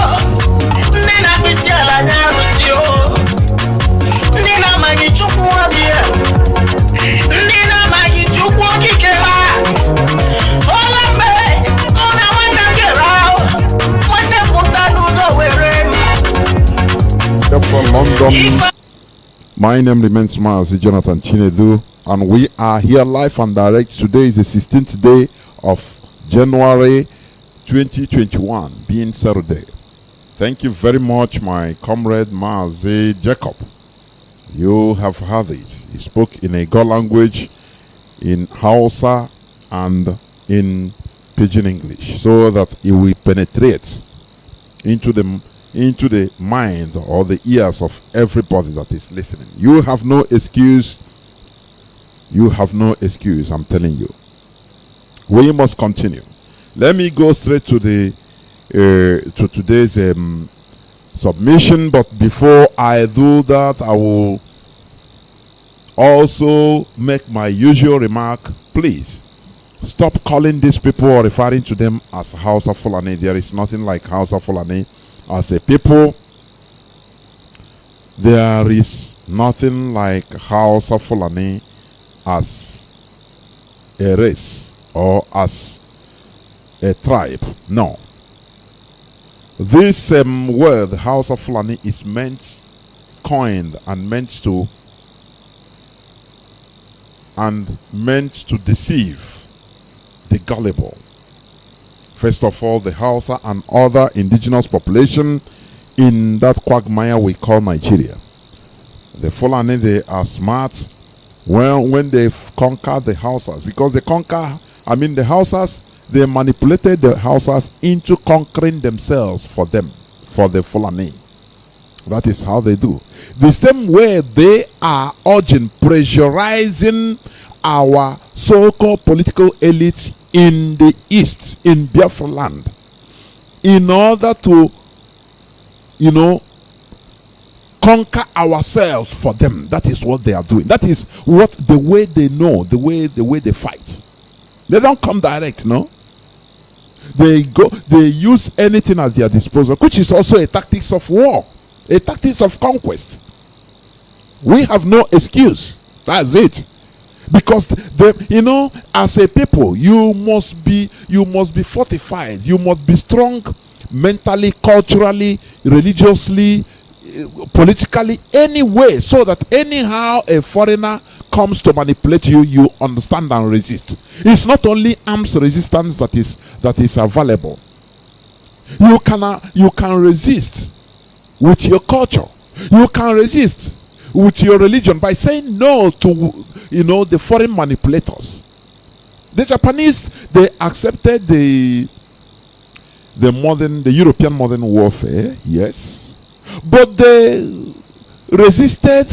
Nina biti ala nyaru siyo Nina magi chukwu wabia Nina magi chukwu kikera Olambe Muna wanda gerao Wanda puta nuzo were From London, my name remains Mazi, Johnathan Chinedu, and we are here live and direct. Today is the 16th day of January 2021, being Saturday. Thank you very much, my comrade Mazi Jacob. You have heard it. He spoke in a God language, in Hausa, and in Pidgin English, so that it will penetrate into the mind or the ears of everybody that is listening. You have no excuse. You have no excuse, I'm telling you. We must continue. Let me go straight to the to today's submission, but before I do that, I will also make my usual remark. Please stop calling these people or referring to them as Hausa Fulani. There is nothing like Hausa Fulani. As a people, there is nothing like Hausa Fulani as a race or as a tribe. No. This word Hausa Fulani is coined and meant to deceive the gullible. First of all, the Hausa and other indigenous population in that quagmire we call Nigeria. The Fulani, they are smart when they've conquered the Hausas, because the Hausas, they manipulated the Hausas into conquering themselves for the Fulani. That is how they do. The same way they are pressurizing our so-called political elites in the east, in Biafra land, in order to, conquer ourselves for them. That is what they are doing. That is what the way they know, the way they fight. They don't come direct, no. They use anything at their disposal, which is also a tactics of war, a tactics of conquest. We have no excuse. That's it. Because as a people, you must be fortified. You must be strong mentally, culturally, religiously, politically, any way, so that anyhow a foreigner comes to manipulate you, you understand and resist. It's not only arms resistance that is available. You can resist with your culture. You can resist with your religion by saying no to the foreign manipulators. The Japanese, they accepted the European modern warfare, yes, but they resisted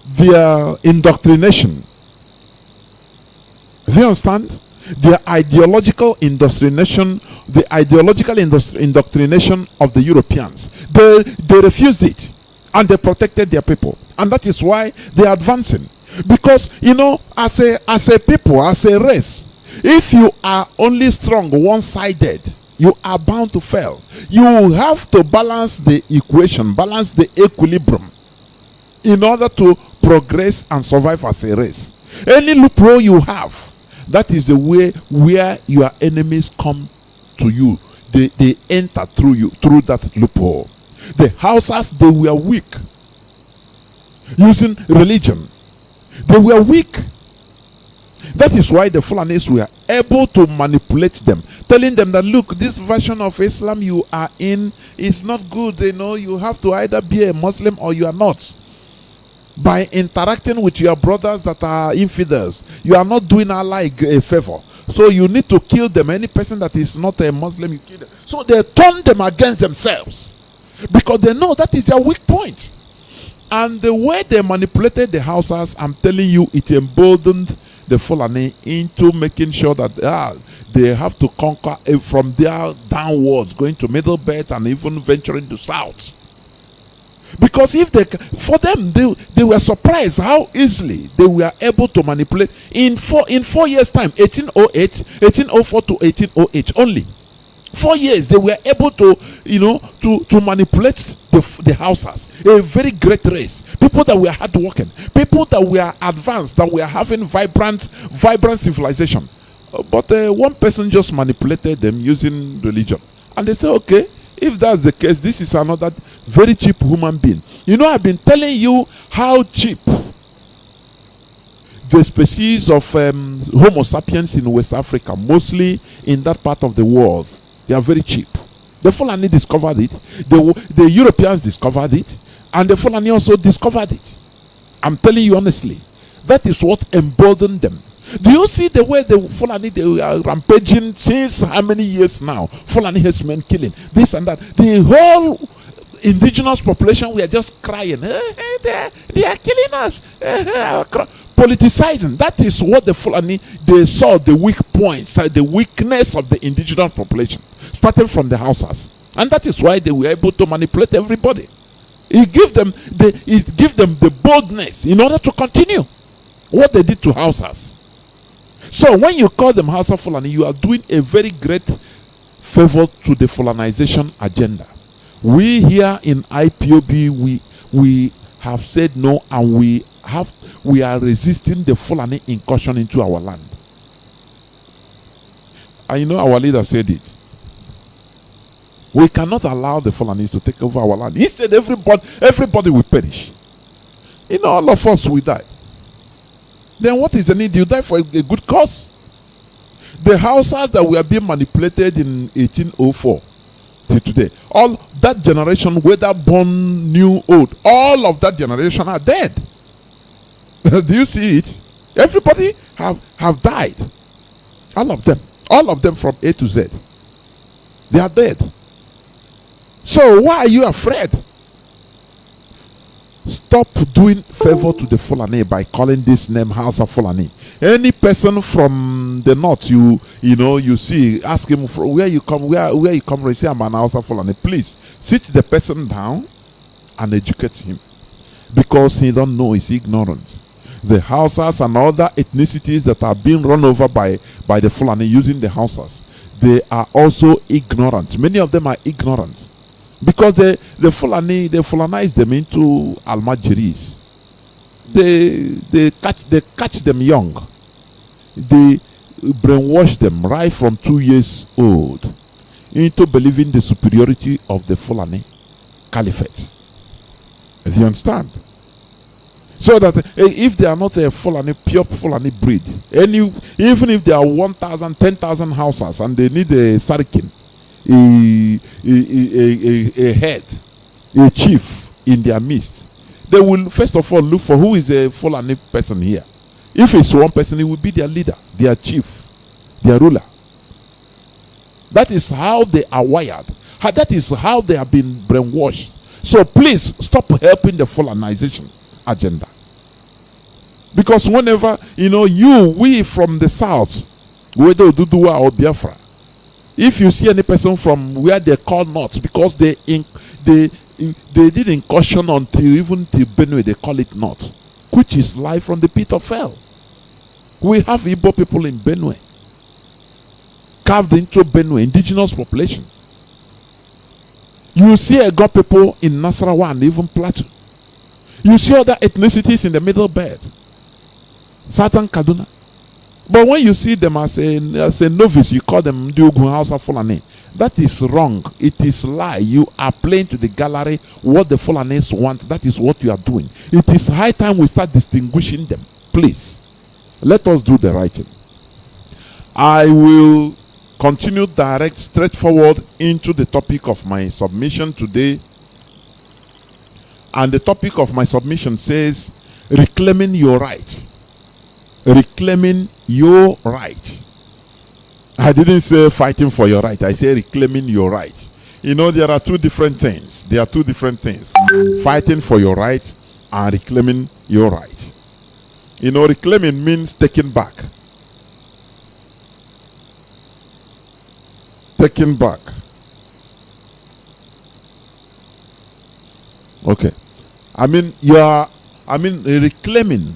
their indoctrination. Do you understand? Their ideological indoctrination, indoctrination of the Europeans. They refused it. And they protected their people, and that is why they are advancing. Because as a people, as a race, if you are only strong one-sided, you are bound to fail. You have to balance the equation, balance the equilibrium, in order to progress and survive as a race. Any loophole you have, that is the way where your enemies come to you. They enter through you, through that loophole. The Hausas, they were weak using religion. They were weak. That is why the Fulanis were able to manipulate them, telling them that, look, this version of Islam you are in is not good. You have to either be a Muslim or you are not. By interacting with your brothers that are infidels, you are not doing Allah a favor. So you need to kill them. Any person that is not a Muslim, you kill them. So they turn them against themselves because they know that is their weak point. And the way they manipulated the Hausas, I'm telling you, it emboldened the Fulani into making sure that they have to conquer from there downwards, going to Middle Belt and even venturing to South. Because for them, they were surprised how easily they were able to manipulate in 4 years' time, 1804 to 1808 only. 4 years they were able to manipulate the Hausas, a very great race, people that were hardworking, people that were advanced, that were having vibrant civilization. But one person just manipulated them using religion, and they say, okay, if that's the case, this is another very cheap human being. I've been telling you how cheap the species of Homo sapiens in West Africa, mostly in that part of the world, they are very cheap. The Fulani discovered it, the Europeans discovered it, and the Fulani also discovered it. I'm telling you honestly, that is what emboldened them. Do you see the way the Fulani, they are rampaging since how many years now? Fulani herdsmen killing, this and that. The whole indigenous population, we are just crying. They are killing us. Politicizing. That is what the Fulani, they saw the weak points, the weakness of the indigenous population, starting from the Hausas. And that is why they were able to manipulate everybody. It gave them the boldness in order to continue what they did to Hausas. So when you call them Hausa Fulani, you are doing a very great favor to the Fulanization agenda. We here in IPOB, we have said no, and we are resisting the Fulani incursion into our land. And our leader said it. We cannot allow the Fulanis to take over our land. He said everybody will perish. All of us will die. Then what is the need? You die for a good cause. The Hausas that were being manipulated in 1804 till today, all that generation, whether born, new, old, all of that generation are dead. Do you see it? Everybody have died. All of them from A to Z. They are dead. So why are you afraid? Stop doing favor to the Fulani by calling this name House of Fulani. Any person from the north, you see, ask him from where you come from. Say, I'm an House of Fulani. Please sit the person down and educate him, because he don't know, he's ignorant. The Hausas and other ethnicities that are being run over by the Fulani using the Hausas, they are also ignorant. Many of them are ignorant. Because they Fulanize them into Almajiris. They catch them young. They brainwash them right from 2 years old into believing the superiority of the Fulani Caliphate. Do you understand? So that if they are not a Fulani, pure Fulani breed, even if there are 1,000, 10,000 houses and they need a Sarikin, a head, a chief in their midst, they will first of all look for who is a Fulani person here. If it's one person, it will be their leader, their chief, their ruler. That is how they are wired. That is how they have been brainwashed. So please stop helping the Fulanization agenda. Because whenever we from the south, whether Ududua or Biafra, if you see any person from where they call north, because they did incursion even till Benue, they call it north, which is life from the pit of hell. We have Ipob people in Benue, carved into Benue, indigenous population. You see a God people in Nasarawa and even Plateau. You see other ethnicities in the Middle Belt, Southern Kaduna. But when you see them as a novice, you call them Diogun Hausa Fulani. That is wrong. It is lie. You are playing to the gallery what the Fulanis want. That is what you are doing. It is high time we start distinguishing them. Please, let us do the right thing. I will continue direct, straightforward into the topic of my submission today. And the topic of my submission says, reclaiming your right. Reclaiming your right. I didn't say fighting for your right. I say reclaiming your right. You know, there are two different things. There are two different things. Fighting for your right and reclaiming your right. You know, reclaiming means taking back. Taking back. Okay. Reclaiming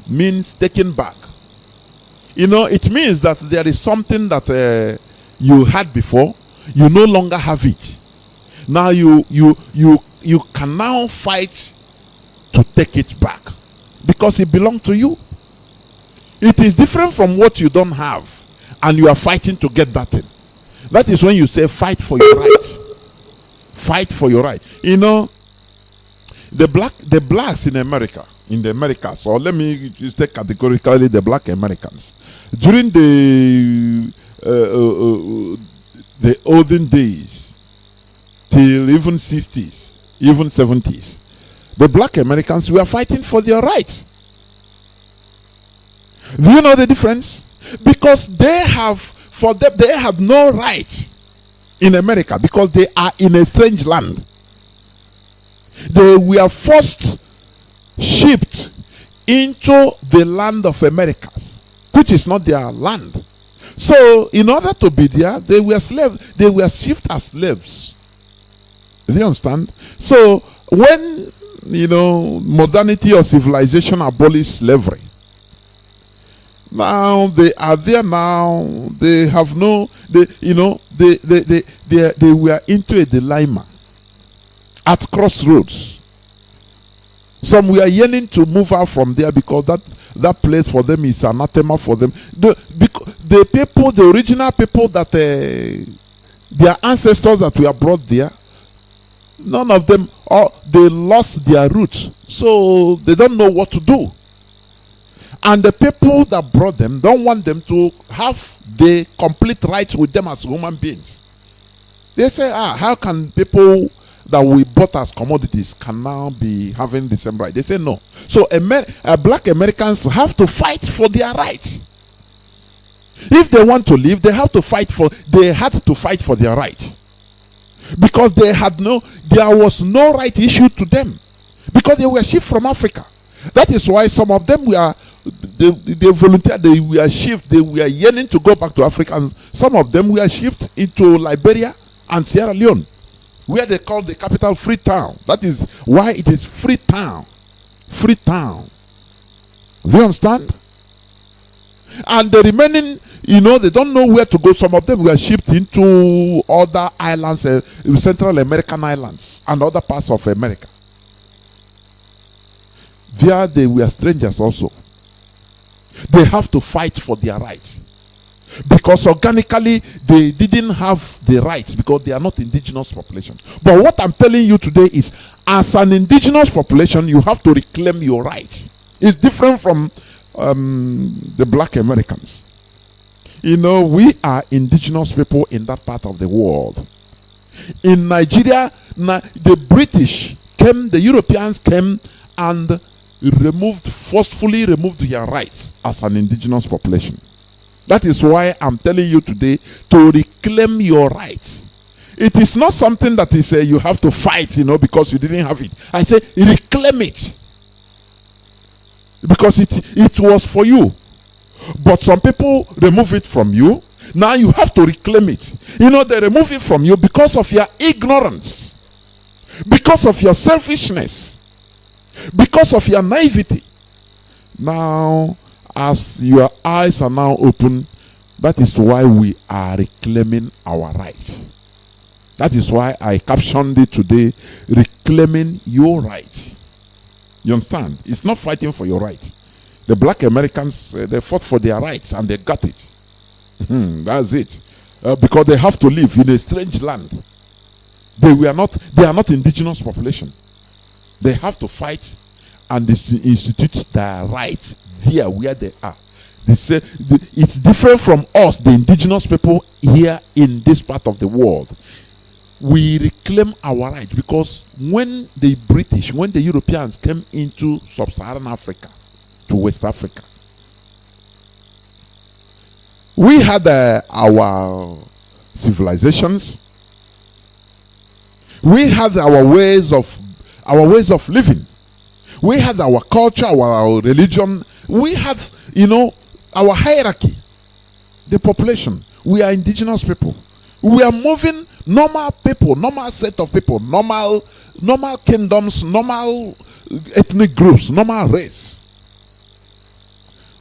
means taking back. You know, it means that there is something that you had before, you no longer have it. Now you can now fight to take it back because it belongs to you. It is different from what you don't have, and you are fighting to get that thing. That is when you say fight for your right. Fight for your right. You know, the blacks in America, in the Americas, or let me just take categorically the black Americans, during the olden days, till even 60s, even 70s, the black Americans were fighting for their rights. Do you know the difference? Because they have no right in America because they are in a strange land. They were first shipped into the land of Americas, which is not their land. So, in order to be there, they were slaves. They were shipped as slaves. Do you understand? So, when modernity or civilization abolished slavery, now they are there. Now they have they were into a dilemma at crossroads. Some were yearning to move out from there because that place for them is anathema for them. The original people that their ancestors that were brought there, none of them, they lost their roots, so they don't know what to do. And the people that brought them don't want them to have the complete rights with them as human beings. They say, how can people that we bought as commodities can now be having the same right? They say no. So black Americans have to fight for their rights. If they want to live, they had to fight for their right. Because there was no right issued to them. Because they were shipped from Africa. That is why some of them they volunteered, they were shipped, they were yearning to go back to Africa. And some of them were shipped into Liberia and Sierra Leone, where they call the capital Freetown. That is why it is Freetown. Freetown. Do you understand? And the remaining, they don't know where to go. Some of them were shipped into other islands, Central American islands, and other parts of America. There they were strangers also. They have to fight for their rights. Because organically, they didn't have the rights because they are not indigenous population. But what I'm telling you today is, as an indigenous population, you have to reclaim your rights. It's different from the black Americans. We are indigenous people in that part of the world. In Nigeria, the British came, the Europeans came and forcefully removed their rights as an indigenous population. That is why I'm telling you today to reclaim your rights. It is not something that is you have to fight, because you didn't have it. I say reclaim it. Because it was for you. But some people remove it from you. Now you have to reclaim it. They remove it from you because of your ignorance. Because of your selfishness. Because of your naivety. Now, as your eyes are now open, that is why we are reclaiming our rights. That is why I captioned it today, reclaiming your right. You understand? It's not fighting for your right. The black Americans, they fought for their rights and they got it. That's it. Because they have to live in a strange land. They are not indigenous population. They have to fight and institute their rights there where they are. They say it's different from us, the indigenous people here in this part of the world. We reclaim our rights because when the British, when the Europeans came into sub-Saharan Africa, to West Africa, we had our civilizations. We had our ways of living. We had our culture, our religion. We had, our hierarchy. The population. We are indigenous people. We are moving normal people, normal set of people, normal kingdoms, normal ethnic groups, normal race.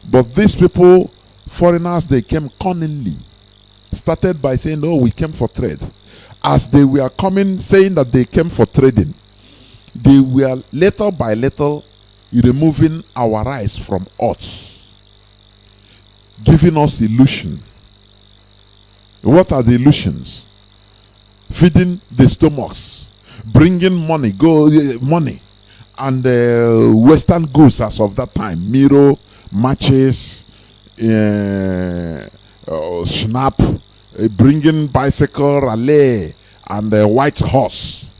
But these people, foreigners, they came cunningly. Started by saying, "Oh, we came for trade." As they were coming, saying that they came for trading, they were little by little removing our rights from us, giving us illusion. What are the illusions? Feeding the stomachs, bringing money, and Western goods as of that time, mirror, matches, snap, bringing bicycle, raleigh, and a white horse,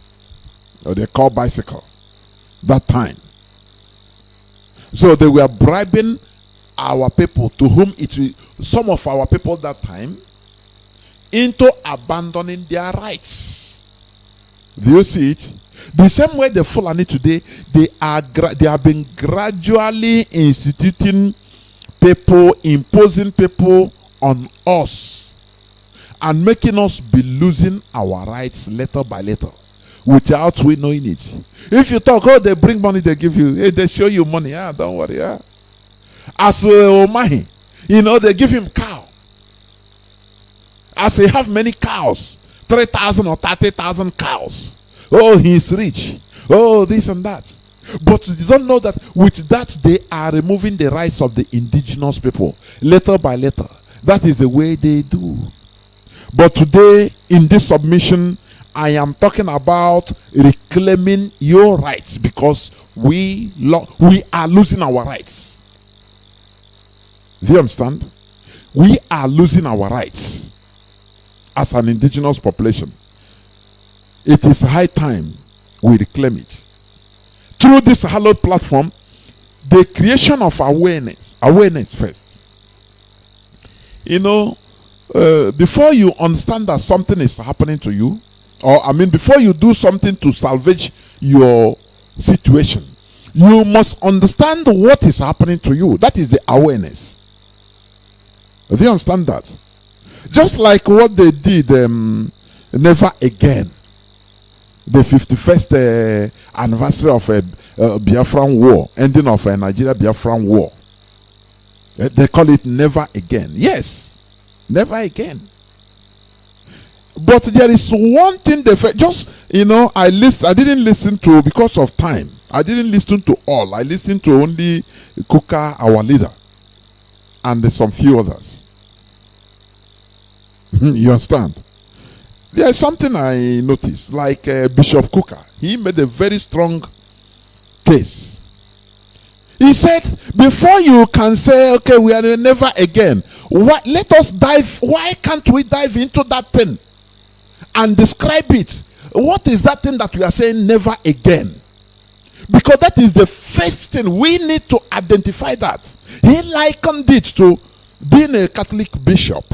or they call bicycle, that time. So they were bribing our people, to whom some of our people that time, into abandoning their rights. Do you see it? The same way the Fulani today, they have been gradually instituting people, imposing people on us, and making us be losing our rights little by little, without we knowing it. If you talk, oh, they bring money, they give you, hey, they show you money, don't worry. As Omahi, they give him cow. As he have many cows, 3,000 or 30,000 cows. Oh, he's rich. Oh, this and that. But you don't know that with that they are removing the rights of the indigenous people, little by little. That is the way they do. But today, in this submission, I am talking about reclaiming your rights, because we are losing our rights. Do you understand? We are losing our rights as an indigenous population. It is high time we reclaim it. Through this hallowed platform, the creation of awareness first. Before you understand that something is happening to you, before you do something to salvage your situation, you must understand what is happening to you. That is the awareness. Do you understand that? Just like what they did, Never Again, the 51st anniversary of a Biafran war, ending of a Nigeria-Biafran war. They call it Never Again. Yes, never again. But there is one thing I didn't listen to because of time. I didn't listen to all. I listened to only Kuka, our leader, and some few others. You understand? There is something I noticed, like Bishop Kuka. He made a very strong case. He said, before you can say, okay, we are never again, why can't we dive into that thing and describe it? What is that thing that we are saying never again? Because that is the first thing. We need to identify that. He likened it to being a Catholic bishop,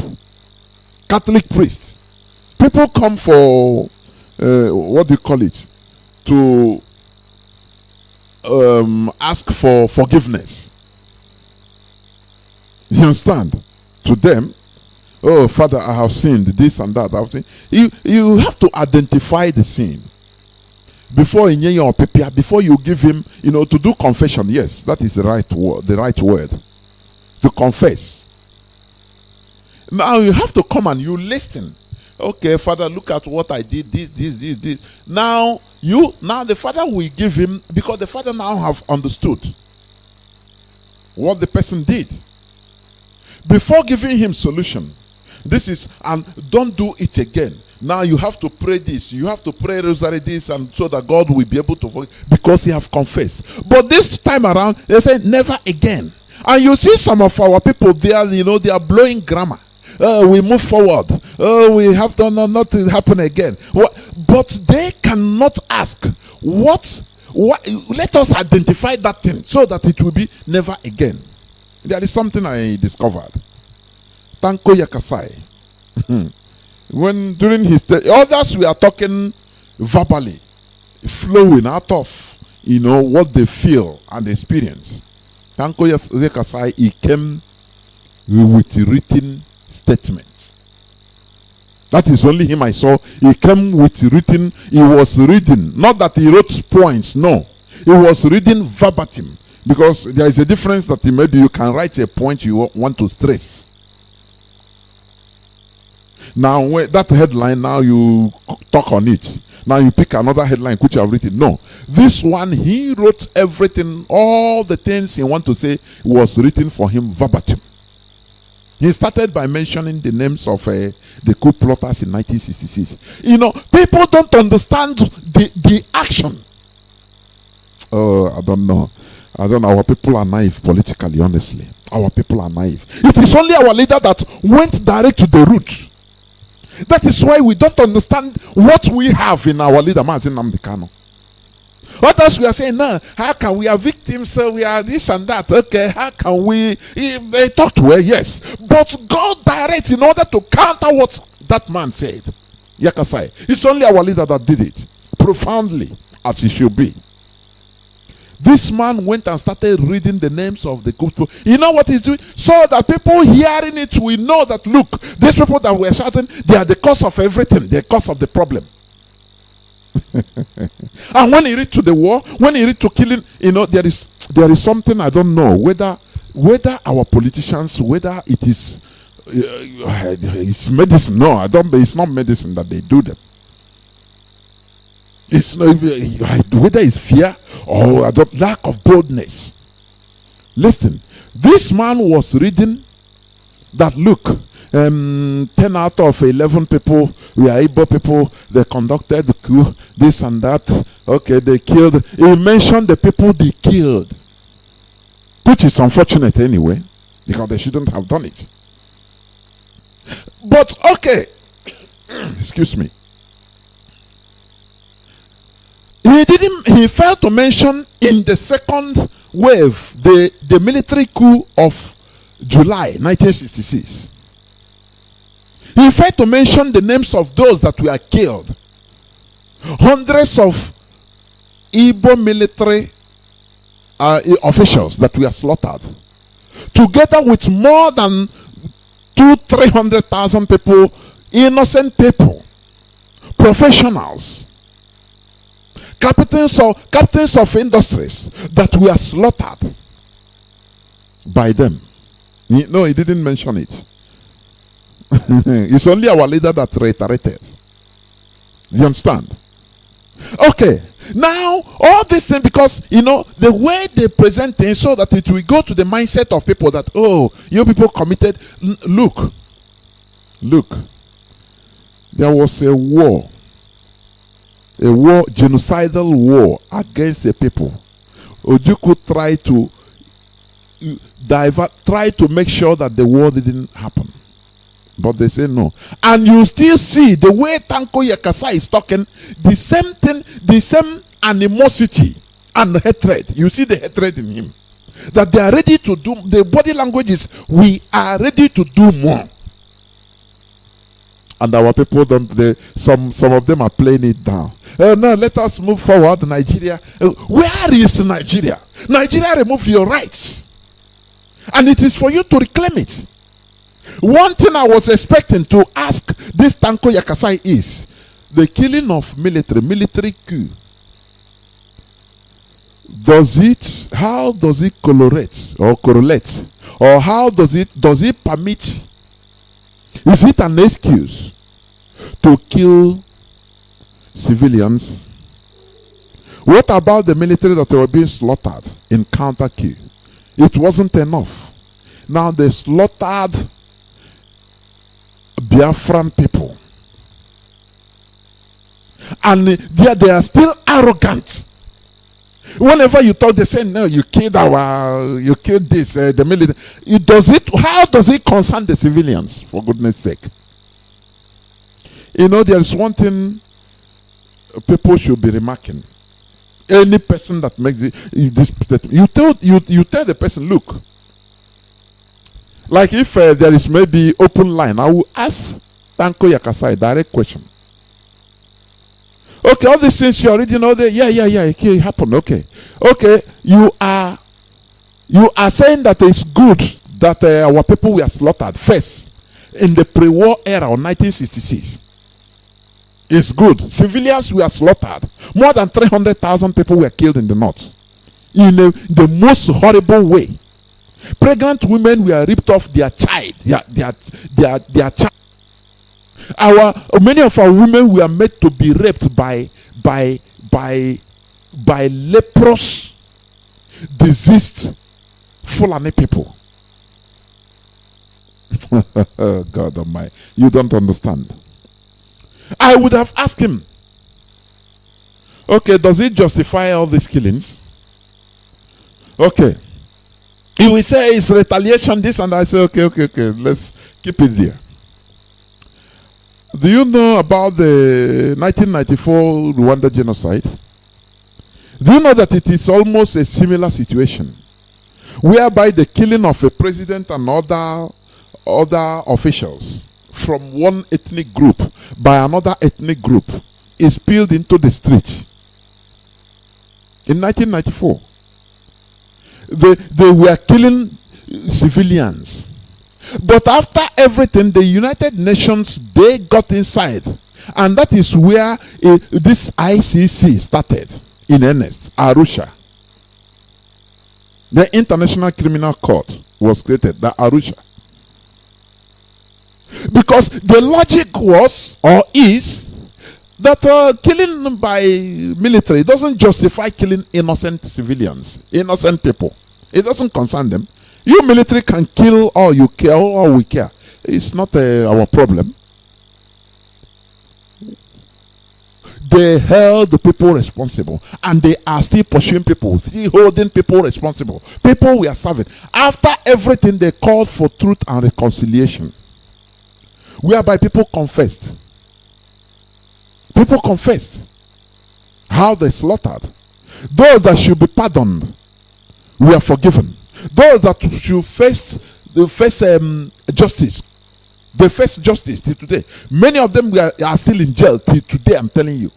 Catholic priest. People come for, to ask for forgiveness. You understand? To them, oh, Father, I have sinned, this and that. You have to identify the sin. Before you give him, to do confession. Yes, that is the right word. To confess. Now you have to come and you listen. Okay, Father, look at what I did, this. Now the Father will give him, because the Father now have understood what the person did. Before giving him solution, and don't do it again. Now you have to pray this, you have to pray rosary this, and so that God will be able to forgive, because he have confessed. But this time around, they say never again. And you see some of our people there, they are blowing grammar. We move forward. We have done nothing happen again. But they cannot ask what. Let us identify that thing so that it will be never again. There is something I discovered. Tanko Yakasai. When during his others we are talking verbally, flowing out of what they feel and experience. Tanko Yakasai, he came with written statement. That is only him I saw. He came with written, he was reading. Not that he wrote points, no. He was reading verbatim. Because there is a difference that maybe you can write a point you want to stress. Now, that headline, now you talk on it. Now you pick another headline which you have written. No. This one, he wrote everything, all the things he want to say was written for him verbatim. He started by mentioning the names of the coup plotters in 1966. People don't understand the action. I don't know. Our people are naive politically, honestly. Our people are naive. It is only our leader that went direct to the root. That is why we don't understand what we have in our leader, Mazi Nnamdi Kanu. Others we are saying, no, how can we are victims, we are this and that. Okay, how can we? They talk to her, yes. But go direct in order to counter what that man said. Yakasai. It's only our leader that did it. Profoundly, as it should be. This man went and started reading the names of the good people. You know what he's doing? So that people hearing it will know that, look, these people that were shouting, they are the cause of everything, the cause of the problem. And when he read to the war, when he read to killing, there is something I don't know whether our politicians, whether it is it's medicine. No, I don't. It's not medicine that they do them. It's not whether it's fear or lack of boldness. Listen, this man was reading that, look, 10 out of 11 people were Ipob people. They conducted the coup, this and that. Okay, they killed. He mentioned the people they killed, which is unfortunate anyway, because they shouldn't have done it. But okay, excuse me. He failed to mention in the second wave the military coup of July 1966. He failed to mention the names of those that were killed. Hundreds of Igbo military officials that were slaughtered. Together with more than 300,000 people, innocent people, professionals, captains of industries that were slaughtered by them. No, he didn't mention it. It's only our leader that reiterated. You understand? Okay. Now, all this thing, because, the way they present things so that it will go to the mindset of people that, oh, you people committed. Look. There was a war, genocidal war against the people. Ojukwu tried to make sure that the war didn't happen. But they say no. And you still see the way Tanko Yakasai is talking, the same thing, the same animosity and hatred. You see the hatred in him. That they are ready to do, the body language is, we are ready to do more. And our people some of them are playing it down. No, let us move forward, Nigeria. Where is Nigeria? Nigeria, remove your rights. And it is for you to reclaim it. One thing I was expecting to ask this Tanko Yakasai is the killing of military coup. How does it correlate? Or how does it permit? Is it an excuse to kill civilians? What about the military that were being slaughtered in counter coup? It wasn't enough. Now they slaughtered Biafran people. And they are still arrogant. Whenever you talk, they say, no, you killed this, the military. How does it concern the civilians, for goodness sake? You know, there is one thing people should be remarking. Any person that makes this statement, you tell the person, look, like if there is maybe open line, I will ask Tanko Yakasa a direct question. Okay, all these things you already know that, yeah, okay, it happened, okay. You are saying that it's good that our people were slaughtered first in the pre-war era of 1966. It's good. Civilians were slaughtered. More than 300,000 people were killed in the north in the most horrible way. Pregnant women were ripped off their child, their child. Many of our women were made to be raped by leprous, diseased Fulani people. God Almighty, you don't understand. I would have asked him, okay, does it justify all these killings? Okay. He will say it's retaliation, this, and I say, okay, let's keep it there. Do you know about the 1994 Rwanda genocide? Do you know that it is almost a similar situation, whereby the killing of a president and other officials from one ethnic group by another ethnic group is spilled into the street? In 1994, they were killing civilians. But after everything, the United Nations, they got inside. And that is where this ICC started in earnest, Arusha. The International Criminal Court was created, the Arusha. Because the logic was, or is, that killing by military doesn't justify killing innocent civilians, innocent people. It doesn't concern them. You military can kill all you care, all we care. It's not our problem. They held the people responsible, and they are still pursuing people, still holding people responsible. People we are serving. After everything, they called for truth and reconciliation, whereby people confessed. People confessed how they slaughtered. Those that should be pardoned were forgiven. Those that should face justice, they face justice till today. Many of them are still in jail till today, I'm telling you.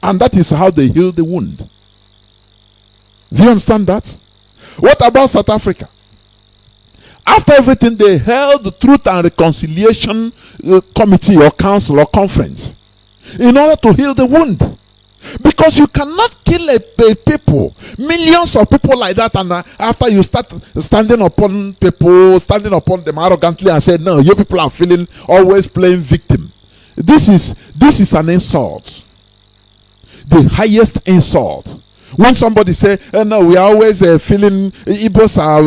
And that is how they heal the wound. Do you understand that? What about South Africa? After everything, they held the Truth and Reconciliation Committee or Council or Conference in order to heal the wound. Because you cannot kill a people, millions of people like that, and after you start standing upon people, standing upon them arrogantly and say, no, you people are feeling always playing victim. This is an insult. The highest insult. When somebody say, no, we are always feeling, Igbos are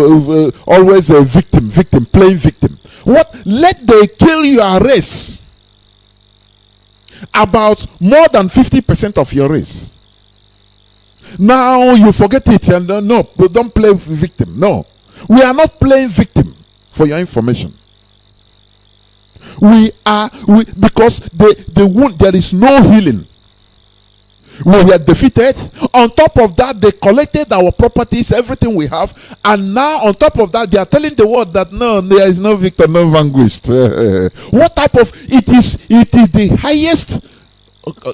always a victim, playing victim. What? Let they kill your race. About more than 50% of your race. Now you forget it and no, don't play victim. No, we are not playing victim. For your information, because the wound, there is no healing. We were defeated. On top of that, they collected our properties, everything we have, and now on top of that, they are telling the world that no, there is no victor, no vanquished. What type of it is the highest,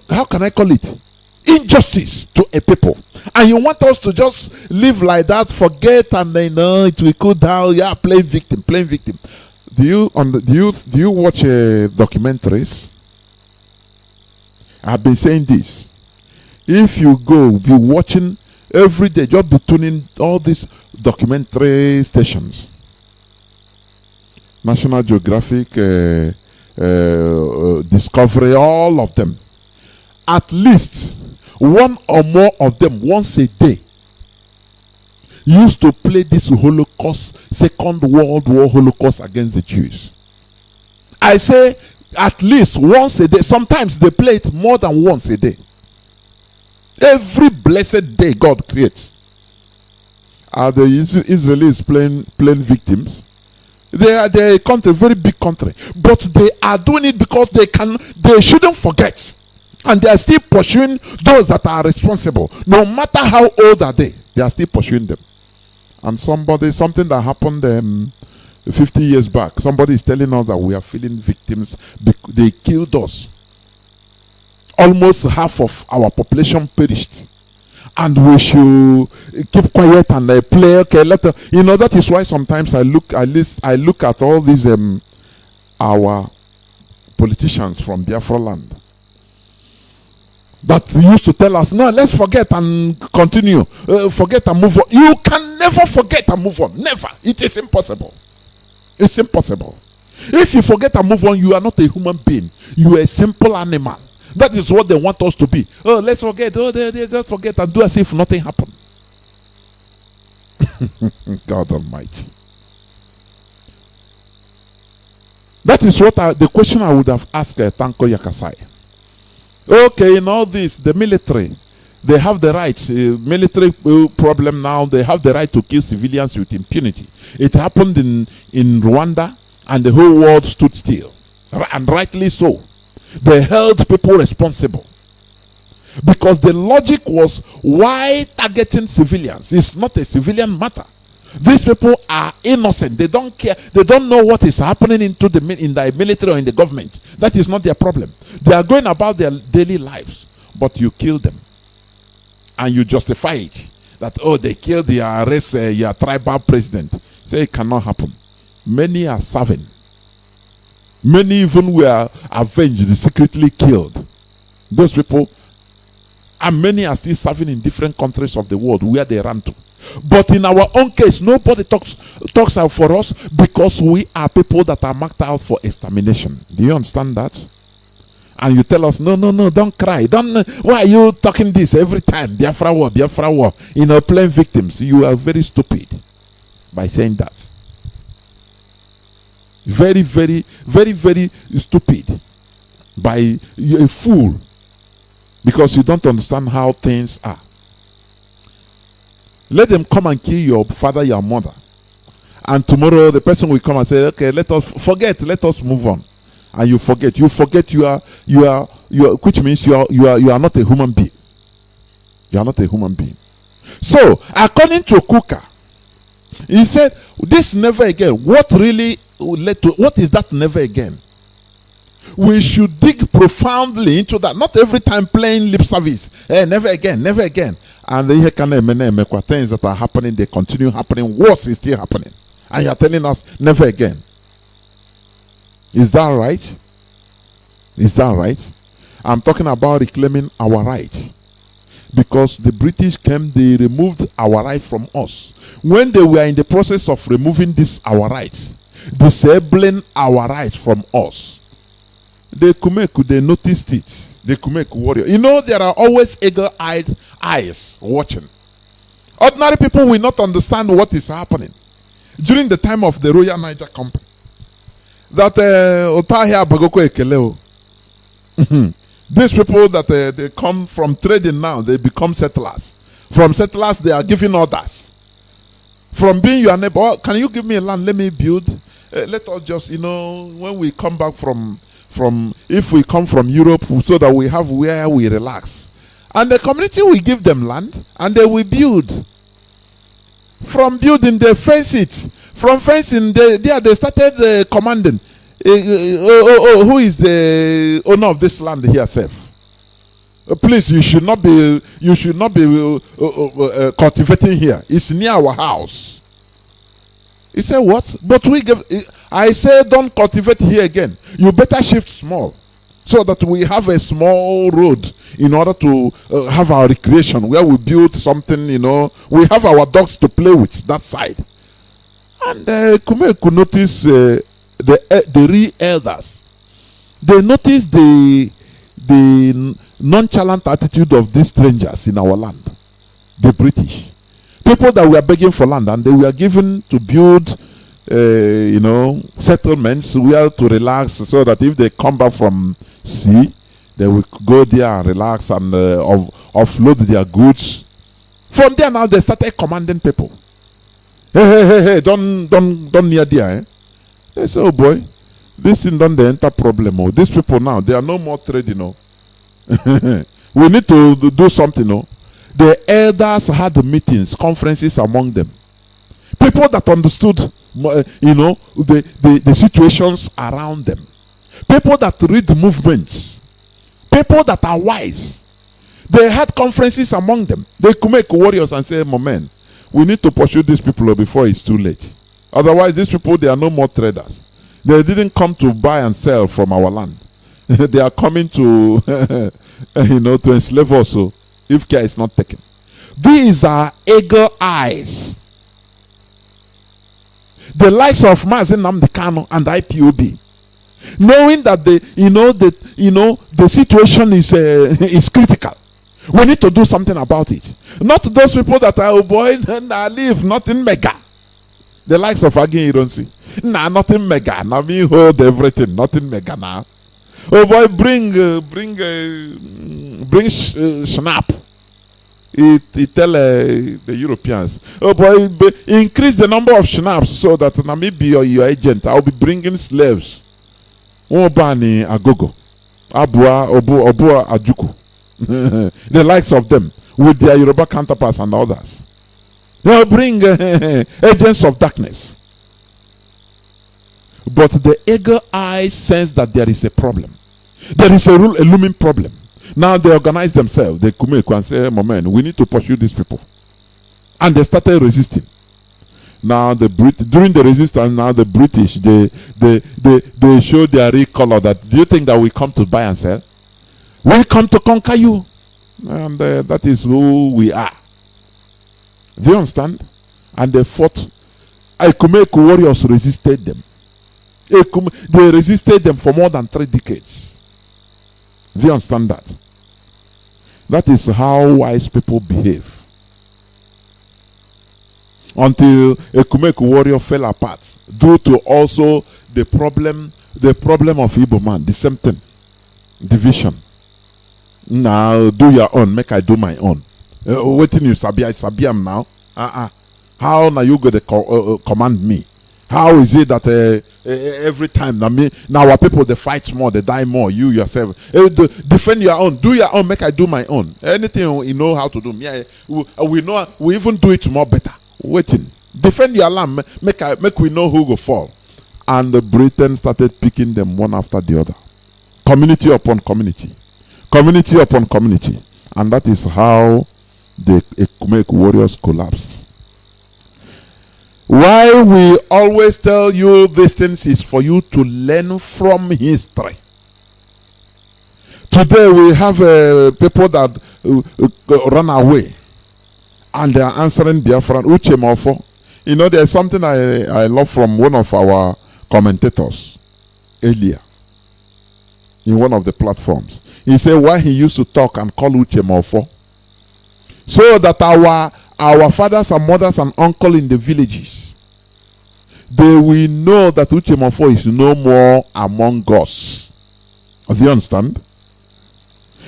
how can I call it, injustice to a people, and you want us to just live like that, forget, and they know it will cool down. Yeah, playing victim. Do you watch documentaries? I've been saying this. If you go be watching every day, just be tuning all these documentary stations, National Geographic, Discovery, all of them, at least one or more of them once a day used to play this Holocaust, Second World War Holocaust against the Jews. I say at least once a day. Sometimes they play it more than once a day. Every blessed day God creates. Are the Israelis playing victims? They're a country, very big country, but they are doing it because they shouldn't forget, and they are still pursuing those that are responsible. No matter how old are they are still pursuing them. And something that happened 50 years back, somebody is telling us that we are feeling victims. They killed us. Almost half of our population perished. And we should keep quiet and play. Okay, that is why sometimes I look at all these our politicians from Biafra land that used to tell us, no, let's forget and continue, forget and move on. You can never forget and move on. Never. It is impossible. It's impossible. If you forget and move on, you are not a human being. You are a simple animal. That is what they want us to be. Oh, let's forget. Oh, they just forget and do as if nothing happened. God Almighty. That is what the question I would have asked Tanko Yakasai. Okay, in all this, the military, they have the right, military problem now, they have the right to kill civilians with impunity. It happened in Rwanda, and the whole world stood still. And rightly so. They held people responsible. Because the logic was, why targeting civilians? It's not a civilian matter. These people are innocent. They don't care. They don't know what is happening in the military or in the government. That is not their problem. They are going about their daily lives. But you kill them. And you justify it. That, oh, they killed your tribal president. Say it cannot happen. Many are serving. Many even were avenged, secretly killed. Those people, and many are still serving in different countries of the world where they ran to. But in our own case, nobody talks out for us because we are people that are marked out for extermination. Do you understand that? And you tell us, no, don't cry. Why are you talking this every time? Biafra war. Playing victims. You are very stupid by saying that. Very, very, very, very stupid. You're a fool. Because you don't understand how things are. Let them come and kill your father, your mother. And tomorrow the person will come and say, okay, let us forget, let us move on. And you forget. You forget you are which means you are not a human being. You are not a human being. So, according to Kuka, he said, this never again. What really led to, what is that never again? We should dig profoundly into that. Not every time playing lip service. Never again, never again. And the things that are happening, they continue happening. Worse is still happening. And you are telling us never again. Is that right? Is that right? I'm talking about reclaiming our right. Because the British came, they removed our right from us. When they were in the process of removing our rights, disabling our rights from us, the Kumeku, they noticed it. The Kumeku warrior. You know, there are always eagle-eyed eyes watching. Ordinary people will not understand what is happening. During the time of the Royal Niger Company, that Otahia Bagoko Ekeleo, these people that they come from trading now, they become settlers. From settlers, they are giving orders. From being your neighbor, oh, can you give me a land? Let me build. Let us just, when we come back if we come from Europe, so that we have where we relax. And the community will give them land, and they will build. From building, they fence it. From fencing, they started commanding. Who is the owner of this land here, Seth? Please, you should not be cultivating here. It's near our house. He said, what? But I say don't cultivate here again. You better shift small, so that we have a small road in order to have our recreation, where we build something, we have our dogs to play with that side. And Kume could notice the real elders. They noticed the nonchalant attitude of these strangers in our land, the British. People that were begging for land, and they were given to build, settlements where to relax, so that if they come back from sea, They will go there and relax and offload their goods. From there now, they started commanding people. Hey, don't near there. Eh? They say, oh boy, this thing don't enter problem. Oh, these people now, they are no more trading. Oh. We need to do something. Oh. The elders had meetings, conferences among them. People that understood, the situations around them. People that read movements. People that are wise. They had conferences among them. They could make warriors and say, man, we need to pursue these people before it's too late. Otherwise, these people, they are no more traders. They didn't come to buy and sell from our land. They are coming to, to enslave us if care is not taken. These are eagle eyes. The likes of Mazi and IPOB, knowing that the situation is critical. We need to do something about it. Not those people that are, oh boy, I live nothing mega. The likes of Agin, you don't see. Nah, nothing mega. Now me hold everything, nothing mega now. Oh boy, bring snap. He tell the Europeans, oh boy, increase the number of schnapps so that Namibia or your agent, I'll be bringing slaves. Obani Agogo, Abua, Obua Ajuku. The likes of them with their Yoruba counterparts and others. They'll bring agents of darkness. But the eagle eye sense that there is a problem. There is a looming problem. Now they organize themselves. They come and say, man, we need to pursue these people. And they started resisting. Now during the resistance, now the British, they show their real color. That do you think that we come to buy and sell? We come to conquer you. And that is who we are. Do you understand? And they fought. Ikumeku warriors resisted them. They resisted them for more than 3 decades. Do you understand that? That is how wise people behave. Until a Kumeku warrior fell apart due to also the problem of Igbo man, the same thing, division. Now do your own, make I do my own. Waiting you sabi, I sabi am now. How now you go to command me? How is it that every time now our people they fight more, they die more? You yourself defend your own, do your own, make I do my own. Anything you know how to do, we even do it more better. Waiting, defend your land, make we know who go fall. And the Britain started picking them one after the other, community upon community, community upon community, and that is how the Ekumeku warriors collapsed. Why we always tell you these things is for you to learn from history. Today we have people that run away and they are answering Biafra. Uche Mofo. You know, there's something I love from one of our commentators earlier in one of the platforms. He said why he used to talk and call Uche Mofo, so that our fathers and mothers and uncles in the villages, they will know that Uche Mofo is no more among us. Do you understand?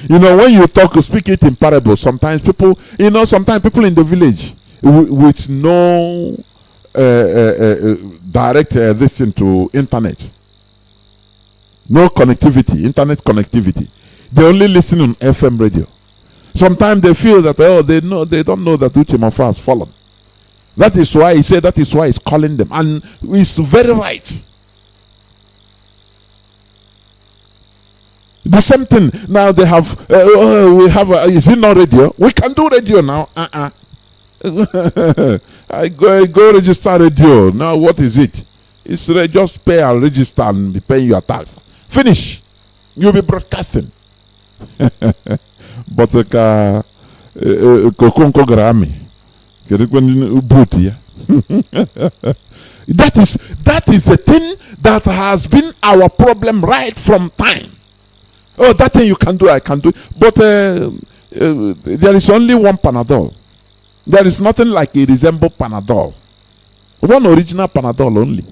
You know, when you speak it in parables, sometimes people in the village with no direct this into internet, no connectivity, internet connectivity, they only listen on FM radio. Sometimes they feel that they don't know that Uche Mofo has fallen. That is why he said, that is why he's calling them, and it's very right. The same thing now they have. We have. Is it not radio? We can do radio now. I go register radio now. What is it? It's just pay and register and be paying your tax. Finish. You'll be broadcasting. But Kokonko Grami. That is the thing that has been our problem right from time. Oh, that thing you can do, I can do. But there is only one Panadol. There is nothing like it resembles Panadol. One original Panadol only.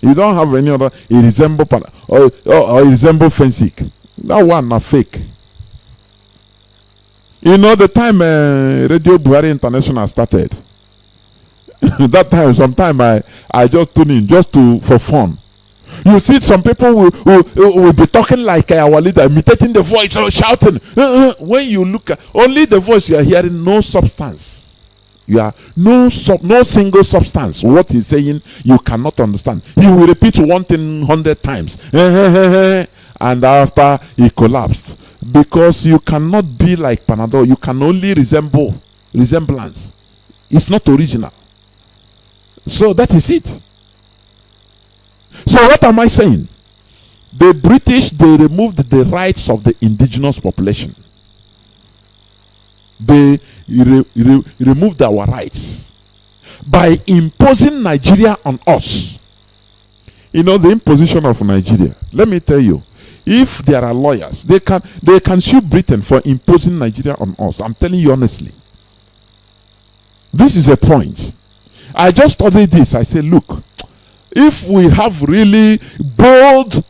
You don't have any other. It resembles Panadol or it resembles Fensic. That one na fake. You know, the time Radio Buhari International started, that time, sometime I just tune in just for fun. You see, some people will be talking like our leader, imitating the voice or shouting. When you look at only the voice, you are hearing no substance. You are no single substance. What he's saying, you cannot understand. He will repeat one thing 100 times, and after he collapsed, because you cannot be like Panadol. You can only resemblance. It's not original. So that is it. So what am I saying? The British, they removed the rights of the indigenous population. They removed our rights by imposing Nigeria on us. You know, the imposition of Nigeria. Let me tell you, if there are lawyers, they can sue Britain for imposing Nigeria on us. I'm telling you honestly. This is a point. I just studied this. I said, look, if we have really bold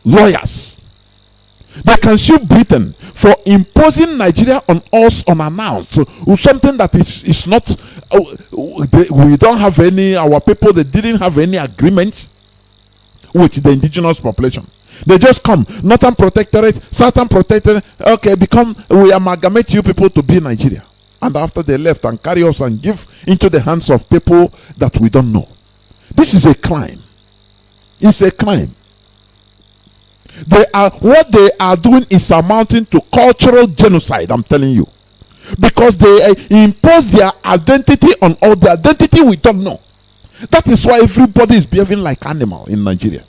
lawyers, they can sue Britain for imposing Nigeria on us unannounced. So something that is not, we don't have any, our people, they didn't have any agreement with the indigenous population. They just come, Northern Protectorate, Southern Protectorate, okay, we amalgamate you people to be Nigeria. And after they left and carry us and give into the hands of people that we don't know. This is a crime. It's a crime. What they are doing is amounting to cultural genocide, I'm telling you. Because they impose their identity on all the identity we don't know. That is why everybody is behaving like animal in Nigeria.